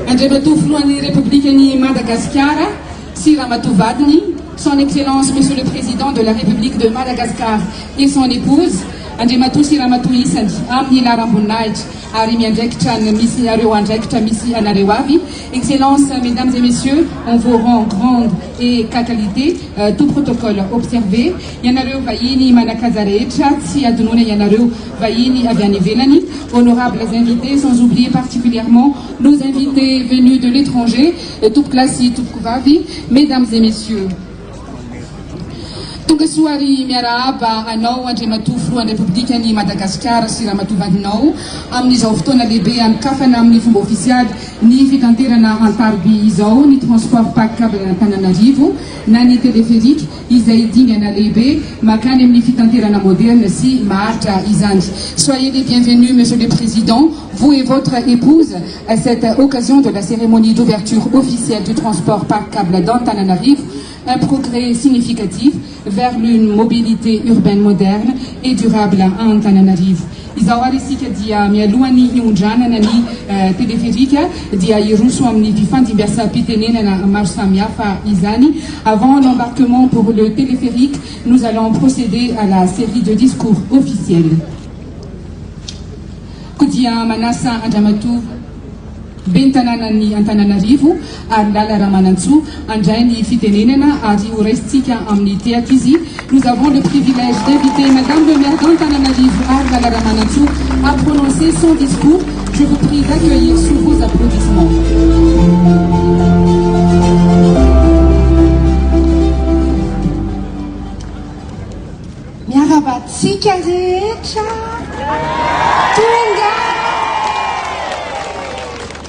Andriamatoa filohan'ny République Madagascar, sy Ramatoavadiny, son Excellence Monsieur le Président de la République de Madagascar et son épouse, Andriamatoa sy Ramatoa Isany, amin'ny laram-boninahitra ary miandraikitra misy areo andraikitra misy anareo avy. Excellence, Mesdames et Messieurs, on vous rend grande et qualité, tout protocole observé. Ianareo vahiny manakaza rehetra, tsy adinoina ianareo vahiny avy any ivelany. Honorables invités, sans oublier particulièrement nos invités venus de l'étranger, tout classe, tout kuvavi, Mesdames et Messieurs. Tonga soary miarahaba anao Andriamatoa filohan'ny Republikan'i Madagasikara sy Ramatoavadinao amin'izao fotoana lehibe anokafana amin'ny fomba ofisialy ny fitanterana an-tariby izao ny transport pack câble Antananarivo na ny téléphérique izay dingana lehibe makany amin'ny fitanterana moderne sy maharitra izany. Soyez les bienvenus, Monsieur le Président, vous et votre épouse à cette occasion de la cérémonie d'ouverture officielle du transport pack câble d'Antananarivo, un progrès significatif vers une mobilité urbaine moderne et durable à Antananarivo. Izao ary isika dia mialohany iondranana ny téléphérique dia iroso amin'ny fifandimbiasam-pitenenana maro samihafa izany. Avant l'embarquement pour le téléphérique, nous allons procéder à la série de discours officiels. Kodia manasa Andriamatoa bentananan'ny Antananarivo ary lala Ramanantsoa andray ny fitenenana ary horaisitsika amin'ny teako izy. Nous avons le privilège d'inviter Madame le maire d'Antananarivo ary lala Ramanantsoa à prononcer son discours. Je vous prie d'accueillir sous vos applaudissements. Miarabatsika rehetra tonga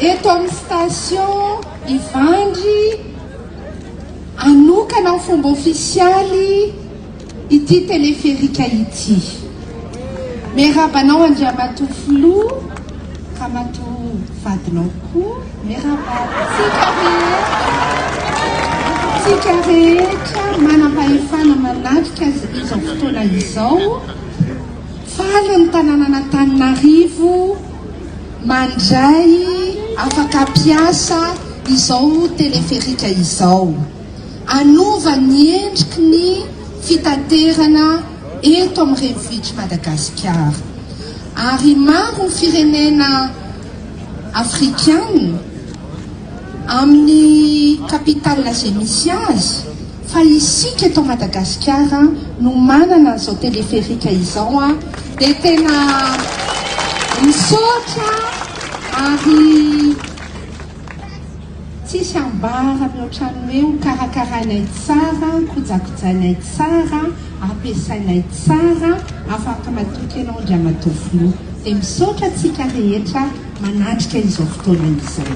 eto amin'ny station ivandry anokana ny fomba ofisialy ity téléphérique ity. Miarabanao Andriamatoa filoha Ramatoavadinao koa miarabatsika rehetra manam-pahefana manatrika izao fotoana izao faly ny tanàna Antananarivo mandray afaka piasa izao téléphérique izao anova ny endriky ny fitaterana eto amin'ny renivohitry Madagasikara ary maro ny firenena afrikana amin'ny capitale zay misy azy fa isika eto Madagasikara no manana zao téléphérique izao dia tena misaotra ary tsisy ambara mihoatrany hoe karakaranay tsara, kojakojanay tsara, ampiasainay tsara afaka matoky ianao Andriamatoa filoha. Dia misaotra tsika rehetra manatrika izao fotoana izao.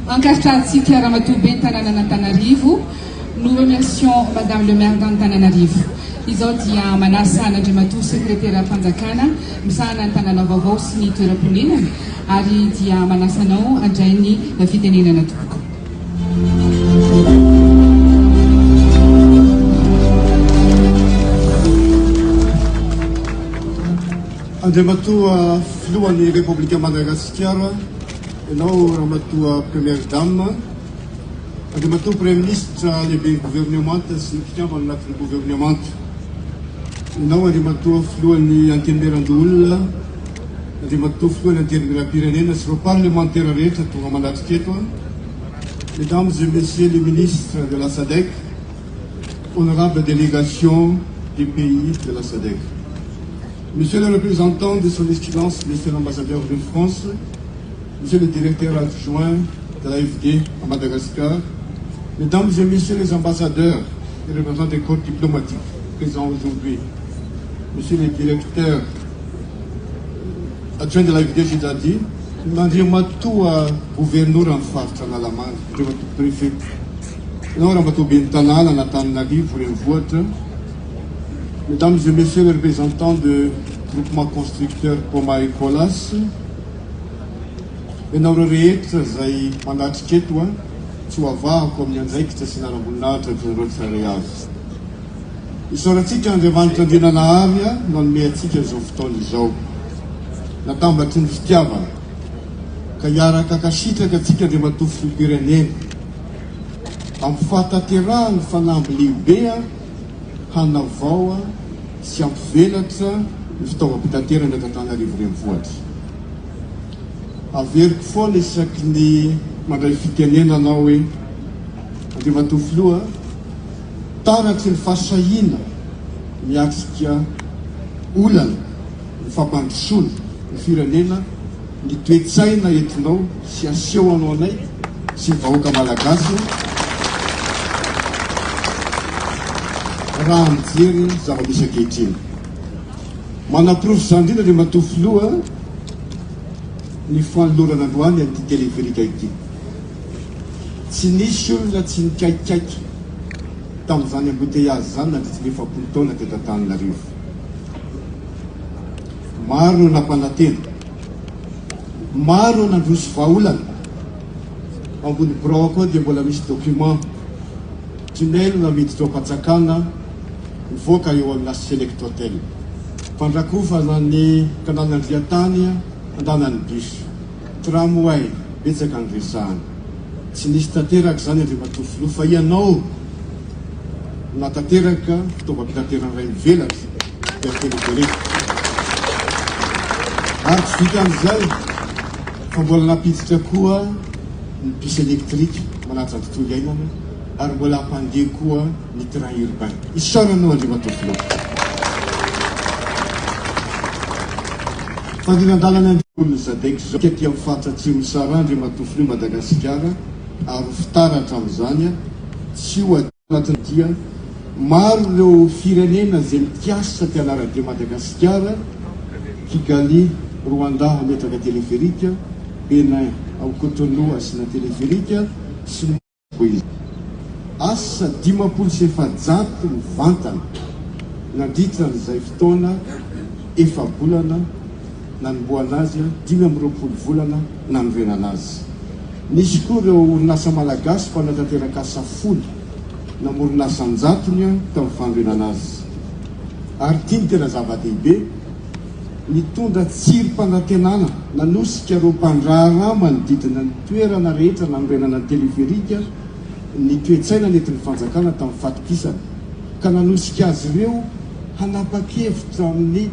Ankartrantsika Ramatoa ben'ny tanàna Antananarivo, nous remercions Madame le maire d'Antananarivo. Izao dia manasa Andriamatoa secrétaire fanjakana misahana ny tanàna vaovao sy ny toeram-ponenana ary dia manasanao andray ny fitenenana tokoko. Andriamatoa filohan'ny République Madagascar, ianao Ramatoa première dame, Andriamatoa premier ministre lehibe gouvernemanta sy ny mpitiavana anatin'ny gouvernemanta, ianao Andriamatoa filohan'ny antenimieran-doolona, Andriamatoa filohan'ny antenimieram-pirenena sy ireo parlementaire rehetra tonga mandatrika eto, Mesdames et Messieurs les ministres de la SADC, honorables délégations des pays de la SADC, Monsieur le représentant de son Excellence, Monsieur l'ambassadeur de France, Monsieur le directeur adjoint de l'AFD à Madagascar, Mesdames et Messieurs les ambassadeurs et représentants des corps diplomatiques présents aujourd'hui, Monsieur le directeur adjoint de l'AFD, j'ai déjà dit, Andriamatoa gouverneur en faritra Analamanga, Andriamatoa préfet, ianao Ramatoa ben'ny tanàna Antananarivo renivohitra, Mesdames et Messieurs les représentants de groupement constructeur Poma et Colas, ianao ireo rehetra izay manatrika eto, tsy ho avahako amin'ny andraikitra sy naram-boninahitra ny roa tsirairay avy. isaorantsika Andriamanitra andrinanahary a nanome antsika izao fotoana izao natambatry ny fitiavana ka hiaraka kasitraka atsika Andriamatoa filoham-pirenena amin'ny fahatanterahany fanamby lehibe a hanavao a sy ampivelatra ny fitaovam-pitaterana eto Antananarivo renivohitra. Averiko foana isaky ny mandray fitenena anao hoe Andriamatoa filoha taratry ny fahasahiana miatrika olana ny fampandrosoana ny firenena ny toe-tsaina entinao sy aseho anao anay sy ny vahoaka malagasy raha mijery zava-misy ankehitriny. Manaporofo izany indrindra Andriamatoa filoha ny fanolorana androany amin'ity téléphérique ity. Tsy nisy olona tsy nikaikaiky tamin'izany embouteillage zany nandritsy ny 70 taona teto Antananarivo. Maro no nampanantena, maro no nandroso vahaolana. Ambony birao koa dia mbola misy document tunnel namiditra ao Patsakana mivoaka eo amina Select Hotel. Fandrakofana ny kanalan'Andriatany andanany bus, tramway betsaka ny resahana. Tsy nisy tanteraka zany Andriamatoa filoha fa ianao natanteraka fitaovam-pitaterana iray mivelatra dia teleferika. Ary tsy vita amin'izay fa mbola nampiditra koa ny bus électrique manatitra ny tontolo iainana ary mbola hampandeha koa ny train urbain. Isaoranao Andriamatoa filoha. Fandrinan-dalana olona zadaiko zao kety amin'ny fahatsatsimo sara Andriamatoa filoha Madagasikara ary fitaratra amin'izany tsy ho anatin'ny dia maro ireo firenena izay mitiasa ty anara-dia Madagasikara, Kigali, Rwanda ametraka téléphérique, Benin ao Cotonou asina téléphérique sy izy. Asa 500 mivantana nandritra n'izay fotoana efa-bolana nanomboana azy 20 volana nanorenana azy. Nisy koa ireo orinasa malagasy fa natanteraka asa folo namoronasa anjatony tamin'ny fanorenana azy. Ary tia ny tena zava-dehibe nitondra tsirom-panantenana nanosika ireo mpandraharaha manodidina ny toerana rehetra nanorenana ny téléphérique ny toe-tsaina nentin'ny fanjakana tamin'ny fatokisana ka nanosika azy ireo hanapa-kevitra amin'ny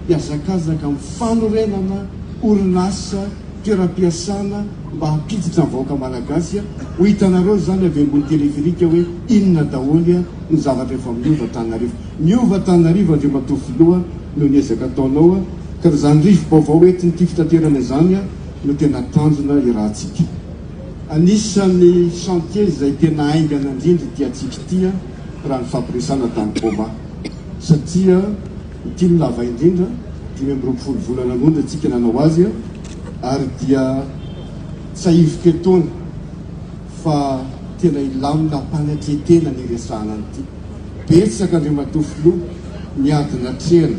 mpiazakazaka amin'ny fanorenana orinasa toeram-piasana mba hampiditra ny vahoaka malagasy ho hitanareo zany avy ambony téléphérique hoe inona daholy ny zavatra efa miova Antananarivo. Miova Antananarivo Andriamatoa filoha no niezaka ataonao ka zany rivo-baovao entin'ity fitaterana izany no tena tanjona irahantsika. Anisan'ny chantier izay tena aingana indrindra ity atsika ity raha ny fampiresana tamin'ny Boma satria ity no lava indrindra 20 volana monja atsika nanao azy ary dia tsaivoka etona fa tena ilamina mpanatretena ny resahana an'ity. Betsaka Andriamatoa filoha miadina trena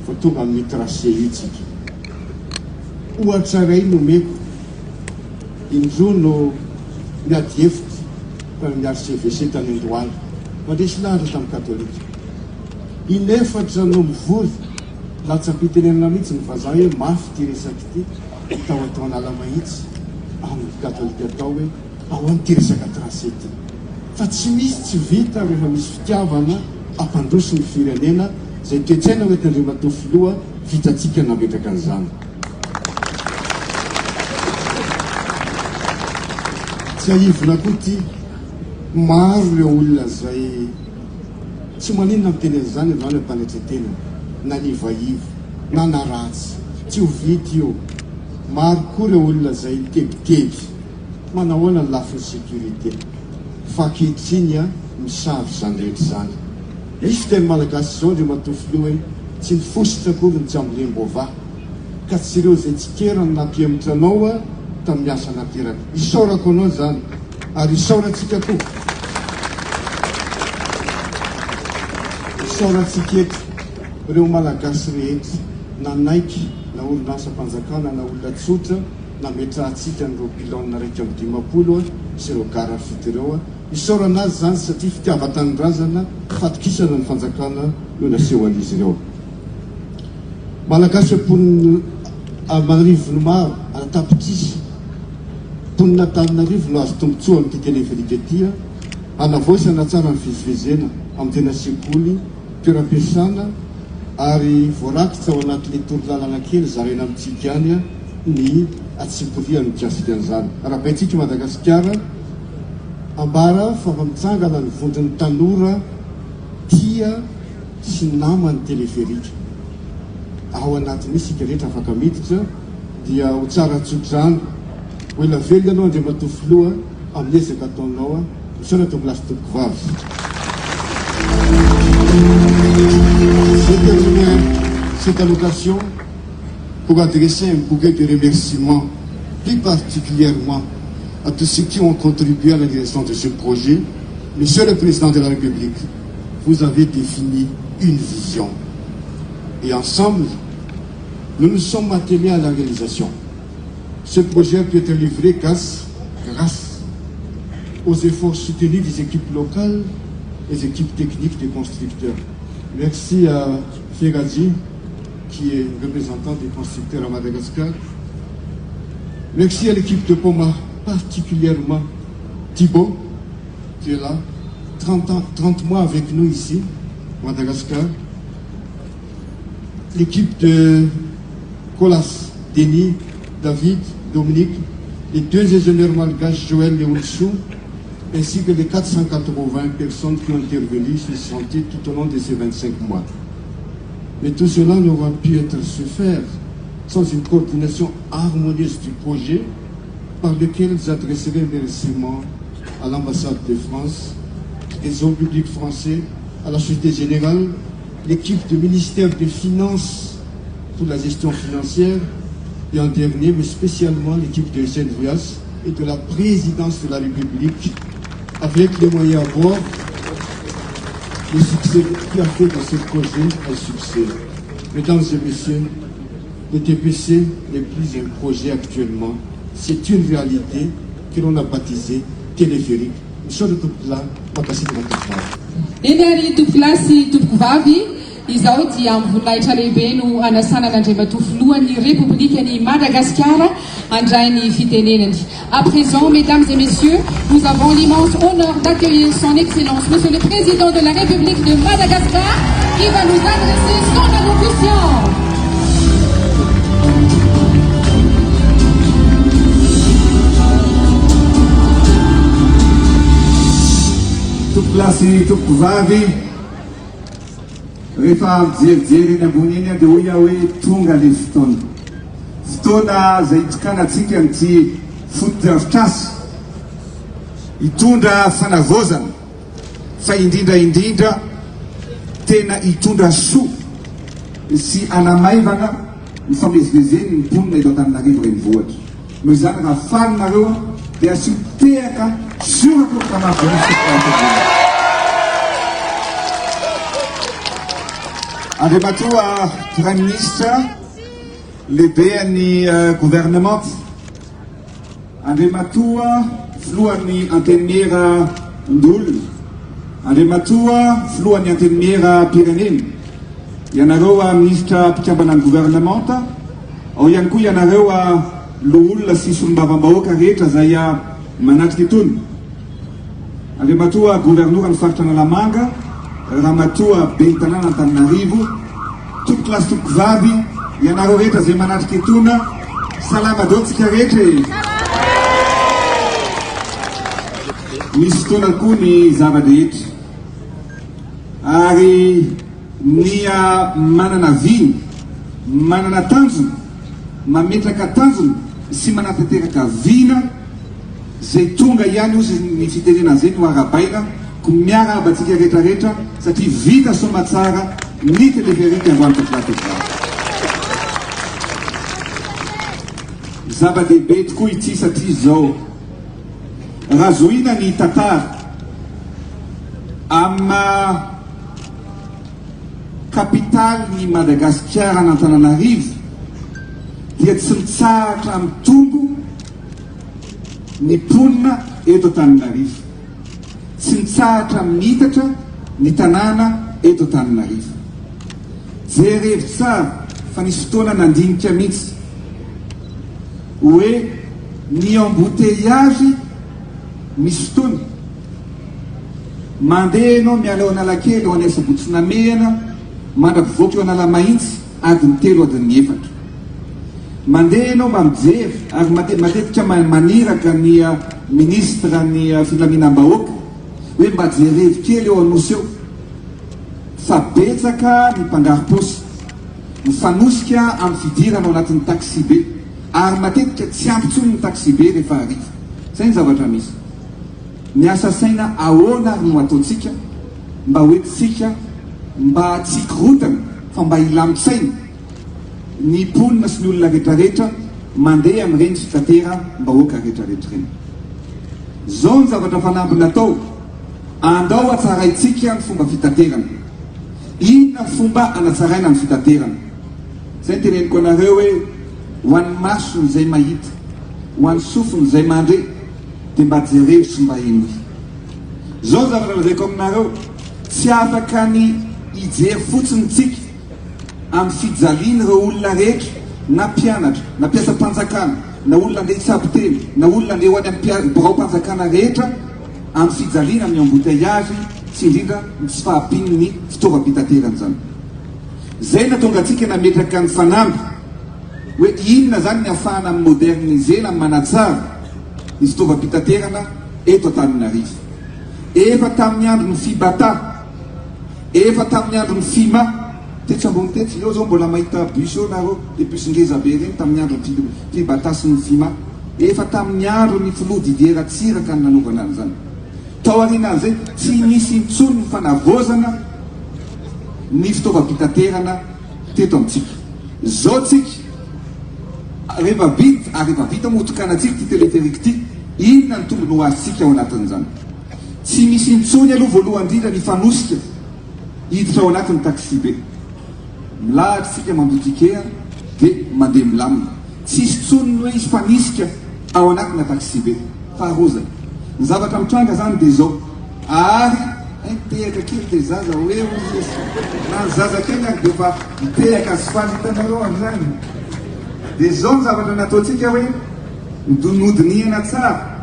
fa tonga amin'ny tracé itsika. Ohatra iray nomeko indroa no miady hevitra fa miary CVC tany Andohalo mandresy lahatra tamin'ny katolika. Inefatra no mivory latsa-pitenenana mihitsy ny vazaha hoe mafy ty resaka ity tao atao anala mahitsy amin'ny katolika atao hoe ao amin'ity resaka tracé ity. Fa tsy misy tsy vita rehefa misy fitiavana ampandroso ny firenena izay toe-tsaina hoe Andriamatoa filoha vitatsika nametraka an'izany. Tsy aivona koa ty maro ireo olona zay tsy maninona mitenen'izany zany hoe mpanetretena na nivaiva na naratsy tsy ho vity io. Maro koa ireo olona zay tebiteby manahoana ny lafiny sécurité fa ankehitriny misavy zany rehetra zany. Misy teny malagasy zao Andriamatoa filoha hoe tsy nifositra kory ny tsy ambolem-bova ka tsy ireo zay tsy kerany nampiemitra anao tamin'ny miasa nateraka. Isaorako anao zany ary isaorantsika koa. Isaorantsika eto ireo malagasy rehetra nanaiky na orinasa mpanjakana na olona tsotra na metrahantsika n'ireo pilona 150 sy ireo gara fito ireo isaorana azy zany satria fitiava-tanindrazana fatokisana ny fanjakana no naseho an'izy ireo. Malagasy mponina Antananarivo maro anatapitrisy mponina Antananarivo no azo tombotsoa amin'ity teleferika ity hanavoisana tsara ny fivezivezena amin'ny tena sekoly toeram-piasana ary voarakitra ao anatin'ny torolalana kely zarena amintsika any ny atsiporia ny mikasika an'izany. Arabaitsika Madagasikara ambara fa mitsangana ny vondron'ny tanora tia sy namany teleferika. Ao anatin'ny isika rehetra afaka miditra dia ho tsara tsodrano ho ela velona anao andray matofoloha amin'ny ezaka ataonao misaona tao milasy tompoko vavy. Je termine cette allocation pour adresser un bouquet de remerciements, plus particulièrement à tous ceux qui ont contribué à la direction de ce projet. Monsieur le Président de la République, vous avez défini une vision. Et ensemble, nous nous sommes attelés à la réalisation. Ce projet peut être livré grâce aux efforts soutenus des équipes locales et des équipes techniques des constructeurs. Merci à Ferradji, qui est représentant des constructeurs à Madagascar. Merci à l'équipe de Poma, particulièrement Thibaut, qui est là, 30 mois avec nous ici, Madagascar. L'équipe de Colas, Denis, David, Dominique, les 2 ingénieurs malgaches, Joël et Oussou, ainsi que les 480 personnes qui ont intervenu sur le chantier tout au long de ces 25 mois. Mais tout cela n'aura pu être se faire sans une coordination harmonieuse du projet par lequel j'adresserai mes remerciements à l'ambassade de France, les hommes publics français, à la Société Générale, l'équipe du ministère des Finances pour la gestion financière et en dernier, mais spécialement l'équipe de SNVS et de la présidence de la République avec les moyens à bord, le succès qui a fait de ce projet un succès. Mesdames et messieurs, le TPC n'est plus un projet actuellement, c'est une réalité que l'on a baptisée téléphérique. Nous sommes tous là, pas passer de notre part. Enary tompoklasy tompokovavy izao dia mivolaitra lehibe no anasanana andray matofolohan'ny République Madagascar andray ny fitenenany. À présent, mesdames et messieurs, nous avons l'immense honneur d'accueillir son Excellence, Monsieur le Président de la République de Madagascar, qui va nous adresser son allocution. Tompoklasy tompokovavy rehefa mijerijery eny ambony eny dia hoy hoe tonga le fotoana zay itokanatsika amin'ity fotodrafitrasy hitondra fanavozana fa indrindra tena hitondra soa sy anamaivana ny famezivezeny ny mponina eto Antananarivo renivohitra. Noho izany raha faninareo dia asitehaka sorako kamavolisa. Andriamatoa Prime Ministre, lehibean'ny gouvernement, Andriamatoa filohan'ny antenimiery Ndolona, Andriamatoa filohan'ny antenimiery Pireneny, ianareo ministra mpikambana ny gouvernement, ao ihany koa ianareo loholona sy solombavam-bahoaka rehetra zay manatrika itony. Andriamatoa gouverneur ny faritra Analamanga, Ramatoa ben'ny tanàna Antananarivo, tompoklasy tompokovavy, ianareo rehetra zay manatrika itony, salama dao tsika rehetra e. Misy fotoana koa ny zava-drehetra ary ny manana viny, manana tanjona, mametraka tanjona sy manatanteraka vina zay tonga ihany ozy ny fitenena zay no arabaina ko miarabantsika rehetrarehetra satria vita soma tsara ny teleferika androany tompoklasy. Zava-dehibe tokoa ity satria zao raha zohina ny tantara amin'ny kapitaly ny Madagasikara n'Antananarivo dia tsy mitsahatra amin'ny tombo ny mponina eto Antananarivo. tsy nitsahatra mitatra ny tanàna eto Antananarivo. Jerevy tsara fa nisy fotoana nandinika mihitsy hoe ny embouteillage misy fotoana mandeha ianao miala eo Analakely eo Anesabotsynamehana mandrapivoaka eo Analamahitsy adiny 3 adiny 4 mandeha ianao mba mijery ary matetika maniraka ny ministra ny filaminam-bahoaka hoe mba jerevy kely eo Anosy eo fa betsaka ny mpangaro-paosy mifanosika amin'ny fidirana ao anatin'ny taxi be ary matetika tsy ampy intsony ny taxi be rehefa hariva. Zay ny zavatra misy. Miasa saina ahoana ary no ataontsika mba hoentintsika mba tsy hikorotana fa mba hilamin-tsaina ny mponina sy ny olona rehetrarehetra mandeha amin'ireny fitateram-bahoaka rehetrarehetra ireny. Zao ny zavatra fanambiny atao, andao hatsaraintsika ny fomba fitaterana. Inona fomba hanatsaraina ny fitaterana? Zay ny teneniko anareo hoe ho an'ny masony izay mahita, ho an'ny sofiny izay mandre, dia mba jerevy sy mba enoy. Zao ny zavatra lazaiko aminareo, tsy afaka ny hijery fotsiny tsika amin'ny fijaliana ireo olona rehetra, na mpianatra, na mpiasa-panjakana, na olona andeha hitsabo teny, na olona andeha ho any amin'ny birao-panjakana rehetra amin'ny fijaliana amin'ny embouteillage sy indrindra tsy fahampiany ny fitaovam-pitaterana zany. Zay natonga antsika nametraka ny fanamby hoe inona zany ny ahafahana amin'ny modernisena manatsara ny fitaovam-pitaterana eto Antananarivo. Efa tamin'ny andron'ny Fibata, efa tamin'ny andron'ny Fima, tetsy ambony tetsy eo zao mbola mahita bus eo nareo, le bus ngeza be reny tamin'ny andron'ny Fibata sy ny Fima, efa tamin'ny andron'ny filoha Didier Ratsiraka ny nanaovana an'izany. Tao aorianan'izay tsy misy intsony ny fanavozana ny fitaovam-pitaterana teto amintsika. Zao tsika rehefa vita motokana antsika ty teleferiky ty, inona ny tombony ho azitsika ao anatin'izany? Tsy misy intsony aloha voalohany indrindra ny fanosika hiditra ao anatin'ny taxi be. Milahatra tsika mandodikea dia mandeha milamina. Tsisy intsony hoe izy fanisika ao anatina taxi be. Faharozana. Ny zavatra mitranga zany dia zao. Ary mitehaka kely dia zaza hoe na ny zaza kely ary dia efa mitehaka azifaly hitanareo amin'izany. Dia zao ny zavatra nataontsika hoe nodinihana tsara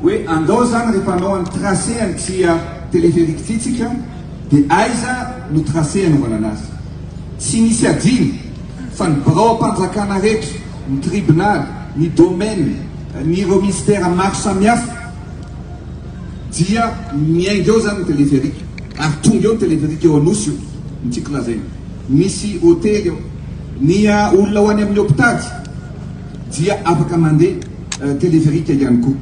hoe andao zany rehefa anao any tracé an'ity teleferiky ity tsika dia aiza no tracé anaovana anazy. Tsy misy adiny fa ny birao-panjakana rehetra, ny tribunal, ny domaine, ny ireo ministère maro samihafa dia miainga eo zany ny teleferiky ary tonga eo ny teleferiky eo Anosy io nitsika lazaina. Misy hôtely eo, ny olona ho any amin'ny hôpitaly dia afaka mandeha teleferiky ihany koa.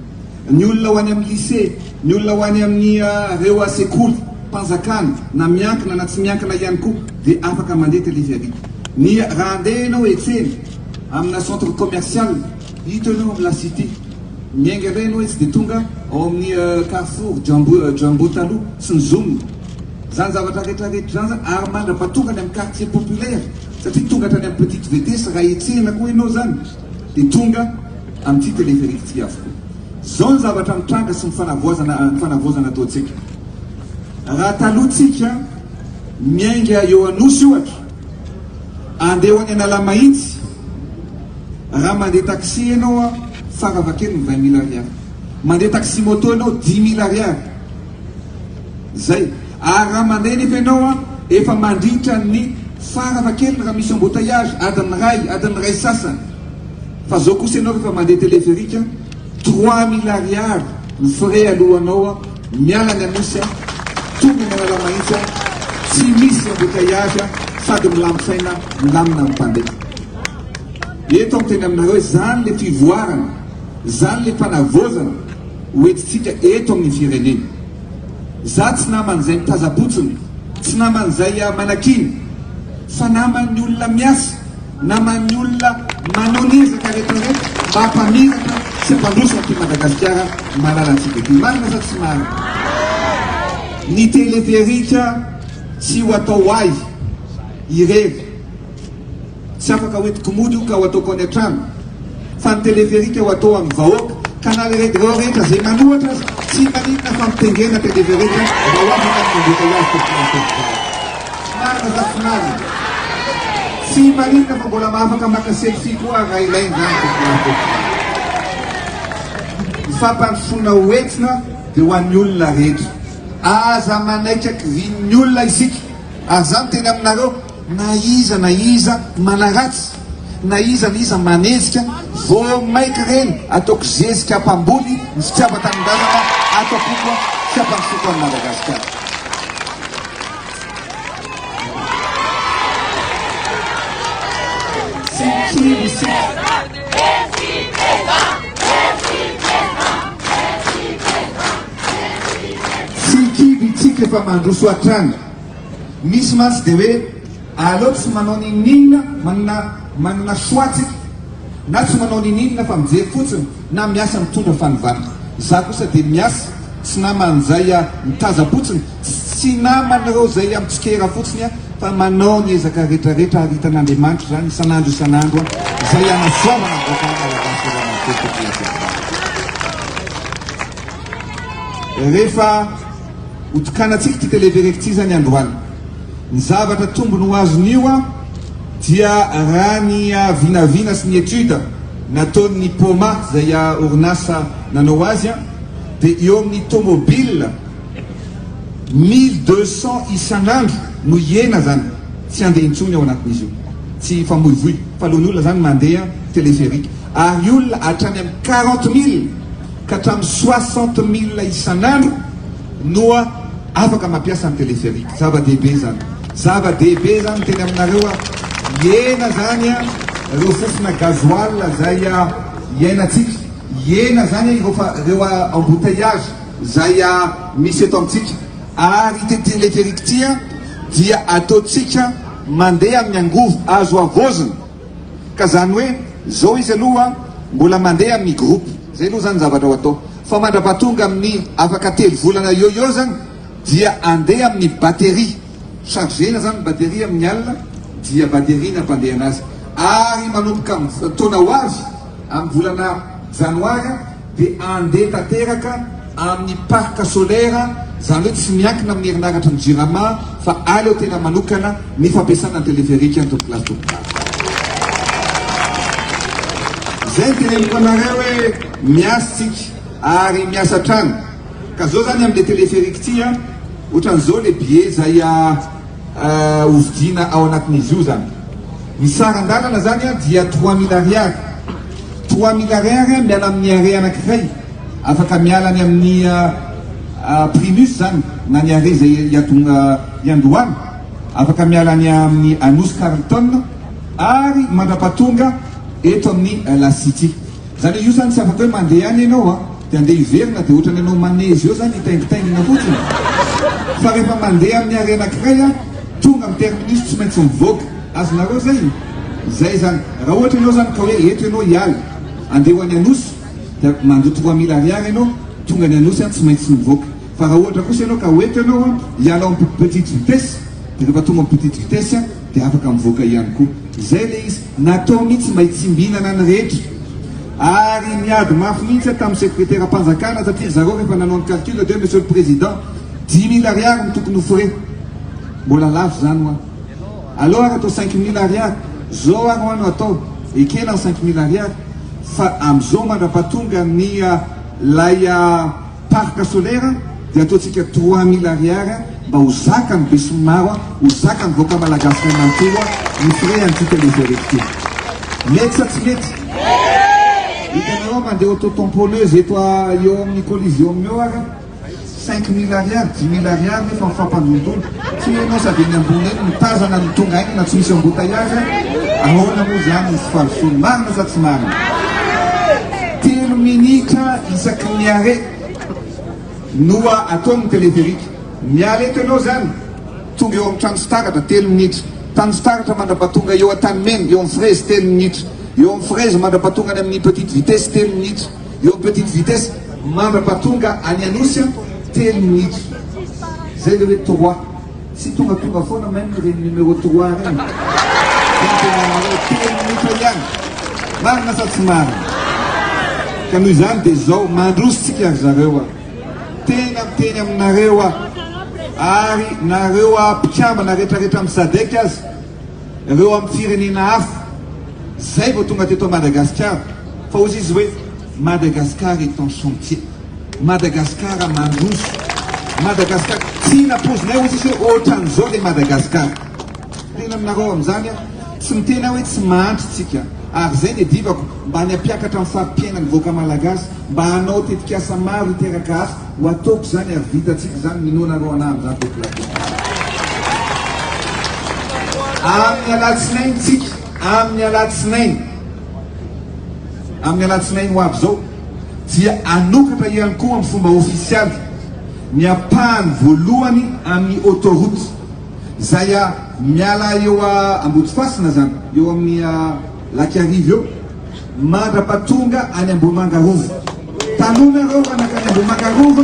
Ny olona ho any amin'ny lycée, ny olona ho any amin'ny reo sekoly mpanjakana na miankina na tsy miankina ihany koa dia afaka mandeha teleferiky. Ny raha andeha ianao etsena amina centre commercial hitanao amin'ny la cité, miainga iray ianao izy dia tonga ao amin'ny Carrefour Jambo Taloha sy ny Zoom. Zany zavatra rehetrarehetra zany ary mandra-patonga any amin'ny quartier populaire satria tonga hatrany amin'ny petite vitesse raha etsena koa ianao zany dia tonga amin'ity teleferiky ty avokoa. Zao ny zavatra mitranga sy mifanavoazana ataontsika. Raha talohantsika miainga eo Anosy ohatra, andeha ho any Analamahitsy, raha mandeha taxi ianao faravakely ny 20 000 ariary, mandeha taxi moto ianao 10 000 ariary. Zay. Ary raha mandeha nefa ianao efa mandritra ny faravakely raha misy embouteillage adiny ray sasany. Fa zao kosa ianao rehefa mandeha teleferika 3 000 ariary ny frais alohanao miala ny Anosy tonga ny Analamahitsy tsy misy embouteillage sady milamina milamina mpandeha. Eto amin'ny teny aminareo hoe zany le fivoarana, zany le fanavozana hoentitsika eto amin'ny firenena. Za tsy naman'izay mitazapotsiny, tsy naman'izay manakiny, fa naman'ny olona miasa, naman'ny olona manonezaka rehetrarehetra mba hampamirana sy hampandrosana ty Madagasikara malalantsika ity. Marina sa tsy marina? Ny teleferika tsy ho atao azy irery, tsy afaka hoentiko mody io ka ho ataoko any an-trano, fa ny teleferika ho atao amin'ny vahoaka kanaly rehetra zay manohatra tsy maninona fa mitengena tv rehetra mba ho afaka embouteillage marina zafin'azy tsy maninona fa mbola mahafaka maka selfie koa raha ilainy zany fampandrosoana hoentina dia ho an'ny olona rehetra aza manaitraky vin'ny olona isika ary zany teny aminareo na iza manaratsy na iza manezika vo maika reny ataoko zezika ampamboly ny fitiava-tanindrazana ataoko koa fiampandrosoko amin'ny Madagasikara. Tsika efa mandroso atrany misy mantsy dia hoe aleo tsy manao ninina manana soatsika na tsy manao ninina fa mijery fotsiny na miasa mitondra fanovana za kosa dia miasa tsy naman'izay mitaza-potsiny tsy naman'ireo zay amintsikera fotsiny fa manao ny ezaka rehetrarehetra ary hitan'Andriamanitra zany isan'andro zay anasoavana rehefa otokanatsika ty televerika ty zany androany ny zavatra tombony ho azon'io dia raha ny vinavina sy ny étude nataon'ny Poma zay orinasa nanao azy dia eo amin'ny tomobile 1200 isan'andro no iena zany tsy andeha intsony ao anatin'izy io tsy famoivoy fa alohan'ny olona zany mandeha teleferika ary olona hatrany amin'ny 40 000 ka hatramin'ny 60 000 isan'andro noa afaka mampiasa ny teleferika. Zava-dehibe zany teny aminareo iena zany ireo fofona gazoal zay iainatsika iena zany ireo embouteillage zay misy eto amintsika ary ty teleferika ty dia ataotsika mandeha amin'ny angovo azo avoziny ka zany hoe zao izy aloha mbola mandeha amin'ny groupe zay aloha zany zavatra ho atao fa mandrapatonga amin'ny afaka 3 volana eo zany dia andeha amin'ny batterie chargena zany batterie amin'ny alina dia batterie nampandeha anazy ary manomboka taona ho avy amin'ny volana janoary dia andeha tanteraka amin'ny parc solaire zany hoe tsy miankina amin'ny herinaratra ny jirama fa aleo tena manokana ny fampiasana ny teleferika tompoklasy tompoklasy zay teneniko anareo hoe miasitsika ary miasa trano ka zao zany amin'le teleferika ty ohatran'izao le billet zay hovidina ao anatin'izy io zany ny sarandalana zany dia 3000 ariary 3000 ariary miala amin'ny are anankiray afaka mialany amin'ny primus zany na ny are zay iandohany afaka mialany amin'ny Anos Carlton ary mandrapatonga eto amin'ny La City zany io zany tsy afaka hoe mandeha any ianao dia andeha hiverina dia ohatrany ianao manezy eo zany hitaingitaingina fotsiny fa rehefa mandeha amin'ny are anankiray tonga amin'ny terminus tsy maintsy mivoaka azonareo zay zany raha ohatra ianao zany ka hoe eto ianao hialy andeha ho any Anos dia mandoa 3000 ariary ianao tonga ny Anos tsy maintsy mivoaka fa raha ohatra kosa ianao ka hoeto ianao hiala amin'ny petite vitesse dia rehefa tonga amin'ny petite vitesse dia afaka mivoaka ihany koa zay le izy natao mihitsy mba hitsimbinana ny rehetra ary miady mafy mihitsy tamin'ny secrétaire am-panjakana satria zareo rehefa nanao ny calcul de monsieur le président 10 000 ariary ny tokony ho frais mbola lafo zany alors atao 5 000 ariary zao ano atao ekena 5 000 ariary fa am'izao mandrapatonga ny lay parc solaire dia ataotsika 3 000 ariary mba ho zaka ny be somaro ho zaka ny voaka malagasy manantoro ny frais an'ity teleferika ty mety sa tsy mety hitanareo mandeha auto-tamponneuse eto eo amin'ny collision eo ary 5 000 ariary 10 000 ariary nefa mifampandondolo tsy ianao sady ny ambony eny mitazana ny tonga ainy na tsy misy embouteillage ahoana moa zany sy falosony marina sa tsy marina 3 minitra isaky ny are noa ataony teleferika miala eto ianao zany tonga eo amin'ny trano fitaratra 3 minitra tany fitaratra mandrapatonga eo an-tany mena eo amin'ny fraise 3 minitra eo amin'ny fraise mandrapatonga any amin'ny petite vitesse 3 minitra eo amin'ny petite vitesse mandrapatonga any Anosy 3 minitra zay le hoe 3 sy tonga foana même reny numéro 3 reny 3 minitra ihany marina sa tsy marina ka noho izany dia zao mandrositsika ary zareo tena miteny aminareo ary nareo mpikambana rehetrarehetra amin'ny sadek azy ireo amin'ny firenena hafa zay vao tonga teto Madagasikara fa ozy izy hoe Madagascar est en chantier, Madagascar mandroso, Madagascar tiana pozinay ozy izy hoe ohatran'izao le Madagascar tena aminareo amin'izany tsy mitena hoe tsy mahantritsika ary zay ny divako mba hanampiakatra amin'ny fampiainany voaka malagasy mba hanao tetikasa maro hiteraka azy ho ataoko zany ary vitatsika zany minonareo anahy amin'izany population amin'ny alatsinainy tsika amin'ny alatsinainy ho avy zao dia anokatra ihany koa amin'ny fomba ofisialy ny ampahany voalohany amin'ny autoroute zay miala eo Ambodifasina zany eo amin'ny Lakarivo eo mandrapatonga any Ambohimangarovo tanonareo anakany Ambohimangarovo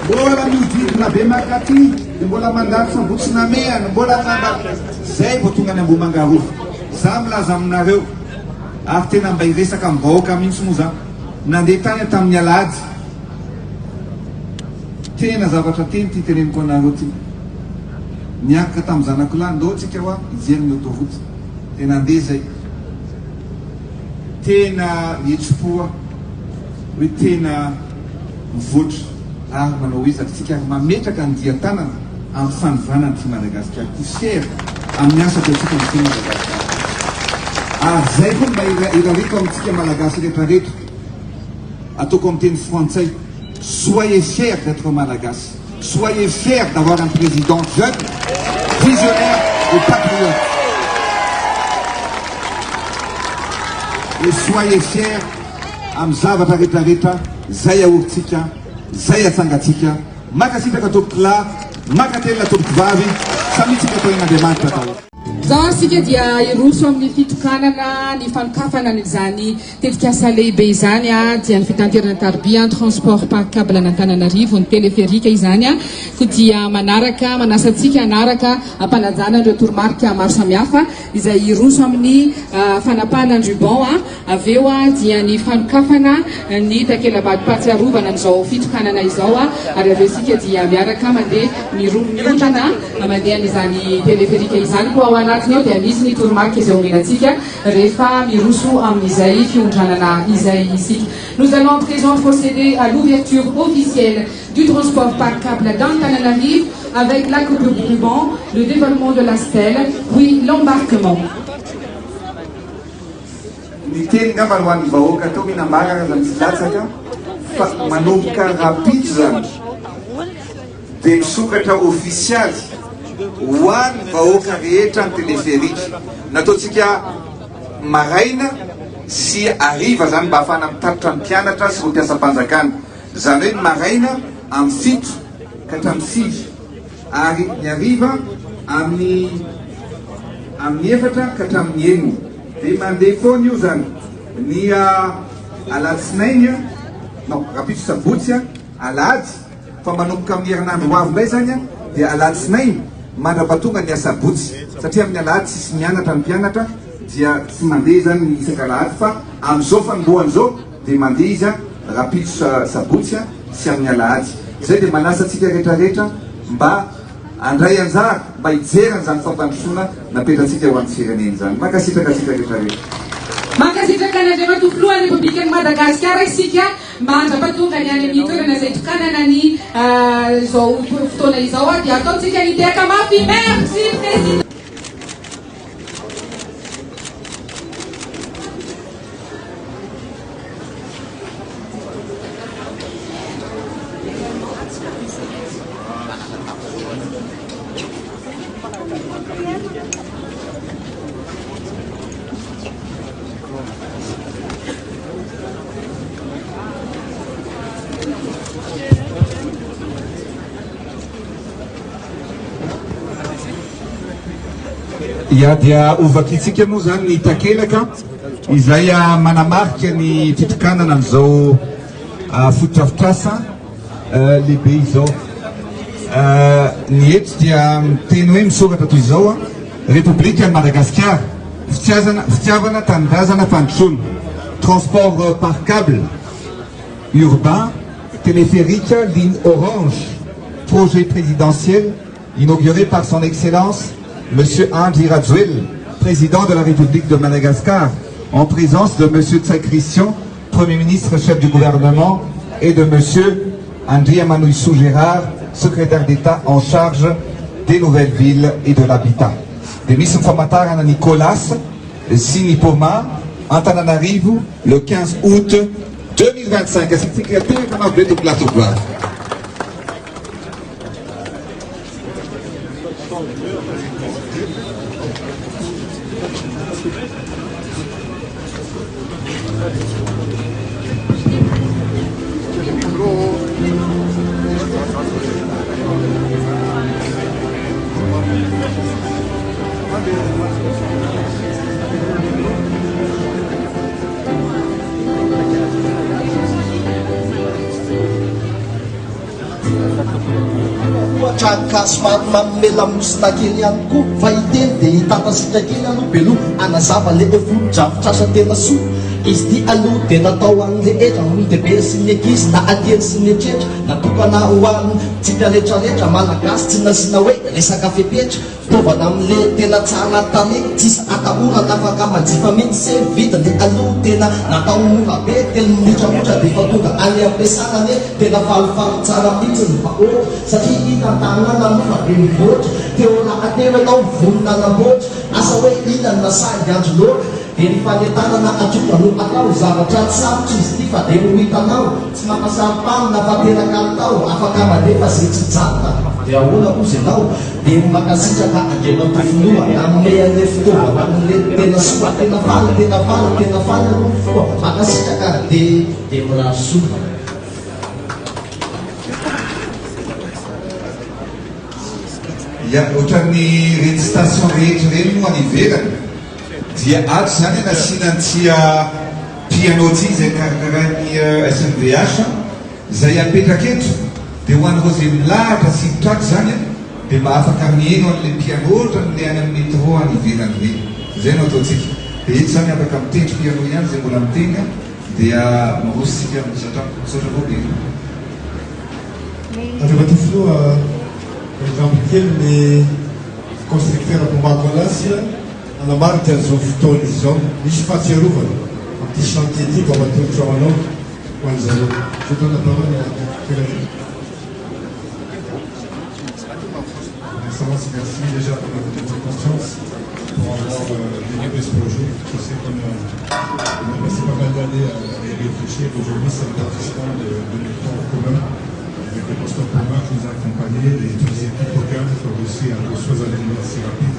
mbola miodidina be makaty dia mbola mandalo Fambotsinamehana mbola mandalo zay vao tonga any Ambohimangarovo za milaza aminareo ary tena mba hiresaka amin'ny vahoaka mihitsy moa za nandeha tany tamin'ny Alahady tena zavatra teny ty teneniko anareo ty niakatra tamin'ny zanako lahy ndao tsika hoa hijery ny autoroute tena andeha zay tena nihetsopoa hoe tena mivoatra ary manao hoe satria ary mametraka ny dia-tanana amin'ny fanovanany ty Madagasikara ty fier amin'ny asa tatsika ny ty Madagasikara ary zay koa mba irareko amintsika malagasy rehetrarehetra ataoko amin'ny teny frantsay soyez fiers d'être malagasy, soyez fiers d'avoir un président jeune, visionnaire et patriote. Et soyez fiers amin'ny zavatra rehetrarehetra zay ahoritsika, zay atsangatsika, makasitraka tompokilà, makatelina tompokivavy, samitsika toen'Andriamanitra tao. Zao asika dia iroso amin'ny fitokanana ny fanokafana izany tetikasa lehibe izany dia ny fitanterana tarbia transport par câble an'Antananarivo ny téléphérique izany ko dia manaraka manasantsika anaraka ampanajana ireo toromarika maro samihafa izay iroso amin'ny fanapahana ny ruban avy eo dia ny fanokafana ny takela-bato-pahatsiarovana amin'izao fitokanana izao ary avy sika dia miaraka mandeha mirondrana mandeha n'izany téléphérique izany koa ao anatiny ao dia misy ny toromarika izay omenantsika rehefa miroso amin'izay fiondranana izay isika. Nous allons à présent procéder à l'ouverture officielle du transport par câble d'Antananarivo avec la coupe de ruban, le dévoilement de la stèle, puis l'embarquement. Miteny ngamba ho an'ny vahoaka atao minambaraka zany tsy latsaka fa manomboka rapide zany dia misokatra ofisialy ho an'ny vahoaka rehetra ny téléphérique nataontsika maraina sy ariva zany mba ahafana mitatitra ny mpianatra sy ho mpiasam-panjakana zany hoe ny maraina amin'ny fito ka hatramin'ny sivy ary ny ariva amin'ny efatra ka hatramin'ny enina dia mandeha foana io zany ny alatsinainy non rapitro sabotsy alahady fa manomboka amin'ny herinandro ho avy indray zany dia alatsinainy mandrapatonga ny asabotsy satria amin'ny alahady tsisy mianatra ny mpianatra dia tsy mandeha zany ny isaka alahady fa amin'izao fanombohan'izao dia mandeha izy rapitro sabotsy sy amin'ny alahady zay dia manasa atsika rehetrarehetra mba andray anjara mba hijerana zany fampandrosoana napetratsika ho amin'ny firenena zany makasitraka atsika rehetrarehetra Makasitraka n'Andriamanitra filohan'ny Repoblikan'i Madagasikara isika mba handrapatonga ny any amin'ny toerana izay tokanana ny izao fotoana izao dia ataontsika ny teka mafy. Merci président. ia dia ovakitsika moa zany ny takelaka izay manamarika ny fitokanana an'izao fototrafitrasa lehibe izao ny eto dia miteny hoe misoratra toy izao République ya Madagascar fitiavana tanindrazana fandrosoana transport par câble urbain, téléphérique, ligne Orange, projet présidentiel inauguré par son Excellence M. Andry Rajoelina, président de la République de Madagascar, en présence de M. Tsai Christian, Premier ministre, chef du gouvernement, et de M. Andry Amanoïsou Gérard, secrétaire d'État en charge des nouvelles villes et de l'habitat. Des misses informataires à Nicolas, Sinipoma, Antananarivo, le 15 août 2025. Essa secretaria que nós vemos do plato claro. Kasmar mamela mustakely ihany koa fa iteny dia hitantasika kely aloha beloha anazava le foto-drafitrasa tena soa izy ty aloha dia natao an'le etra olon-dehibe sy ny ankizy na alieny sy ny etretra natokana ho an'ny tsika rehetrarehetra malagasy tsy nasiana hoe resaka fepetra fitaovana amin'le tena tsara tany tsisy atahorana afaka manjifa mihitsy se vita ny aloha tena natao mora be telo minitra dia fa tonga any ampiasana ne tena falifaly tsara mihitsy ny vahoaka satria hitantanana mofa be mivoatra teo rahateo anao vonona namboatra asa hoe inany nasahy andro loatra dia ny fanetanana atroka no atao zavatra tsy sarotra izy ty fa dia no hitanao tsy mampasarim-pamina fa teraka atao afaka manefa zay tsy janta dia ahoana kozy ianao dia makasitraka andrena tofinoa amin'ny an'le fitaovana amin'le tena soa tena faly aloha foa makasitraka dia miraha soa. Ohatran'ny reny station rehetra reny moa any ivelany dia ato zany nasinantsika piano ty zay karakarahan'ny SNVH zay apetraka eto dia ho an'ireo zay milahatra sidotra ato zany dia mba afaka mihaino an'le piano ohatran'le any amin'ny métro any ivelany reny zay no ataontsika dia eto zany afaka mitendry piano ihany zay mbola mitendra dia marositsika misaotra voabe. Par exemple, quel constructeur pour Macolas, on a marqué un foton, ils ont mis pas de rouvre. Un petit chantier dit qu'on va tout faire en eau. Je donne la parole à Frédéric. Merci déjà pour votre confiance, pour avoir développé ce projet. Je sais qu'on a passé pas mal d'années à y réfléchir. Aujourd'hui, c'est un participant de notre temps commun. Avec le poste commun qui nous a accompagnés, les deux équipes locales qui ont réussi à construire un élément assez rapide.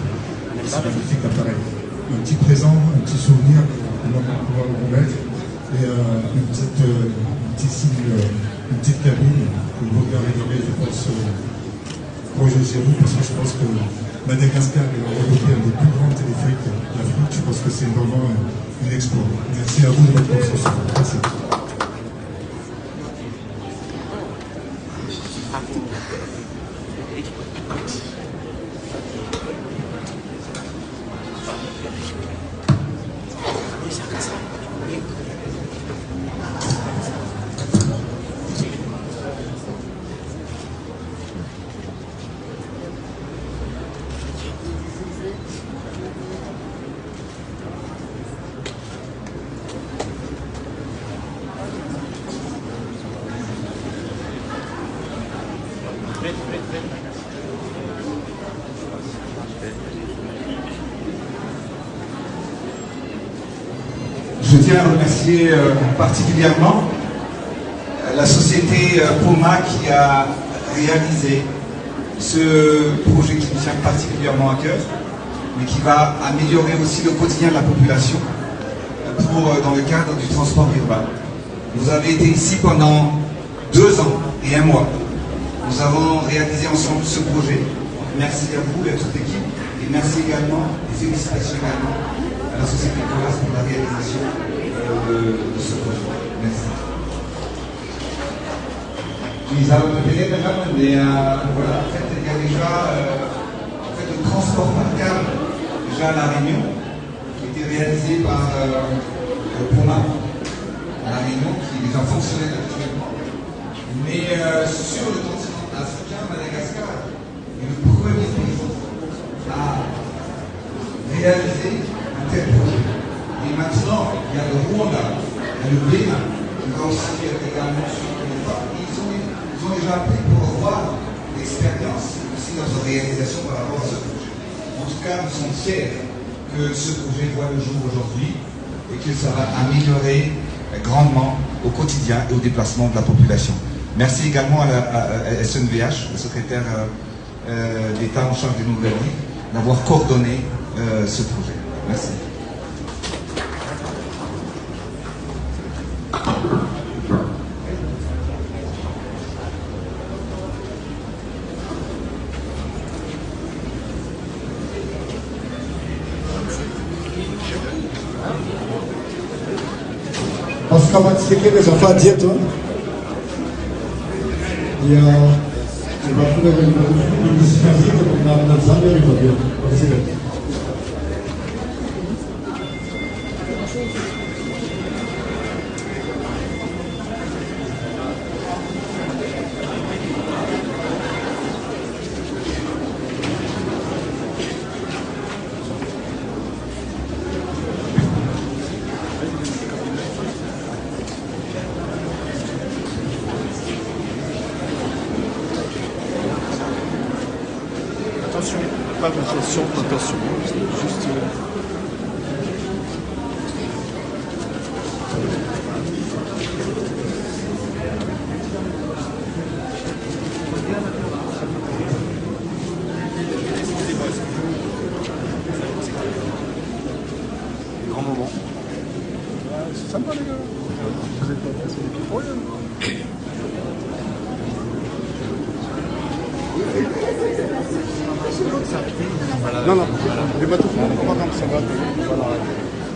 C'est magnifique appareil. Un petit présent, un petit souvenir qu'on va pouvoir vous remettre et une petite cabine que vous regarderez, je pense, projet chez vous, parce que je pense que Madagascar est un des plus grands téléphériques d'Afrique. Je pense que c'est vraiment un exploit. Merci à vous de votre confiance. Merci. Je tiens à remercier particulièrement la société Poma qui a réalisé ce projet qui me tient particulièrement à cœur, mais qui va améliorer aussi le quotidien de la population dans le cadre du transport urbain. Vous avez été ici pendant 2 ans et 1 mois. Nous avons réalisé ensemble ce projet. Merci à vous et à toute l'équipe. Et merci également, et félicitations également à la société Colas pour la réalisation de ce projet. Merci. Nous allons appeler voilà, en fait, il y a déjà le transport par câble déjà à La Réunion, qui a été réalisé par Poma, à La réunion qui est déjà fonctionnelle actuellement. Mais sur le continent africain, Madagascar est le premier pays à réaliser un tel projet. Et maintenant, il y a le Rwanda, il y a le Bénin, qui va aussi également suivre les pas. Ils ont déjà appelé pour voir l'expérience, aussi notre réalisation par rapport à ce projet. En tout cas, nous sommes fiers que ce projet voit le jour aujourd'hui et que ça va améliorer grandement au quotidien et au déplacement de la population. Merci également à SNVH, le secrétaire d'État en charge des nouvelles villes, d'avoir coordonné ce projet. Merci. Pascal Matsekele Zafa Dieto. Il y a Attention, pas de pression, attention, c'est juste... Grand moment. C'est sympa les gars. Vous êtes pas passé les pieds pour rien. Non, non, les bateaux, on va comme ça va.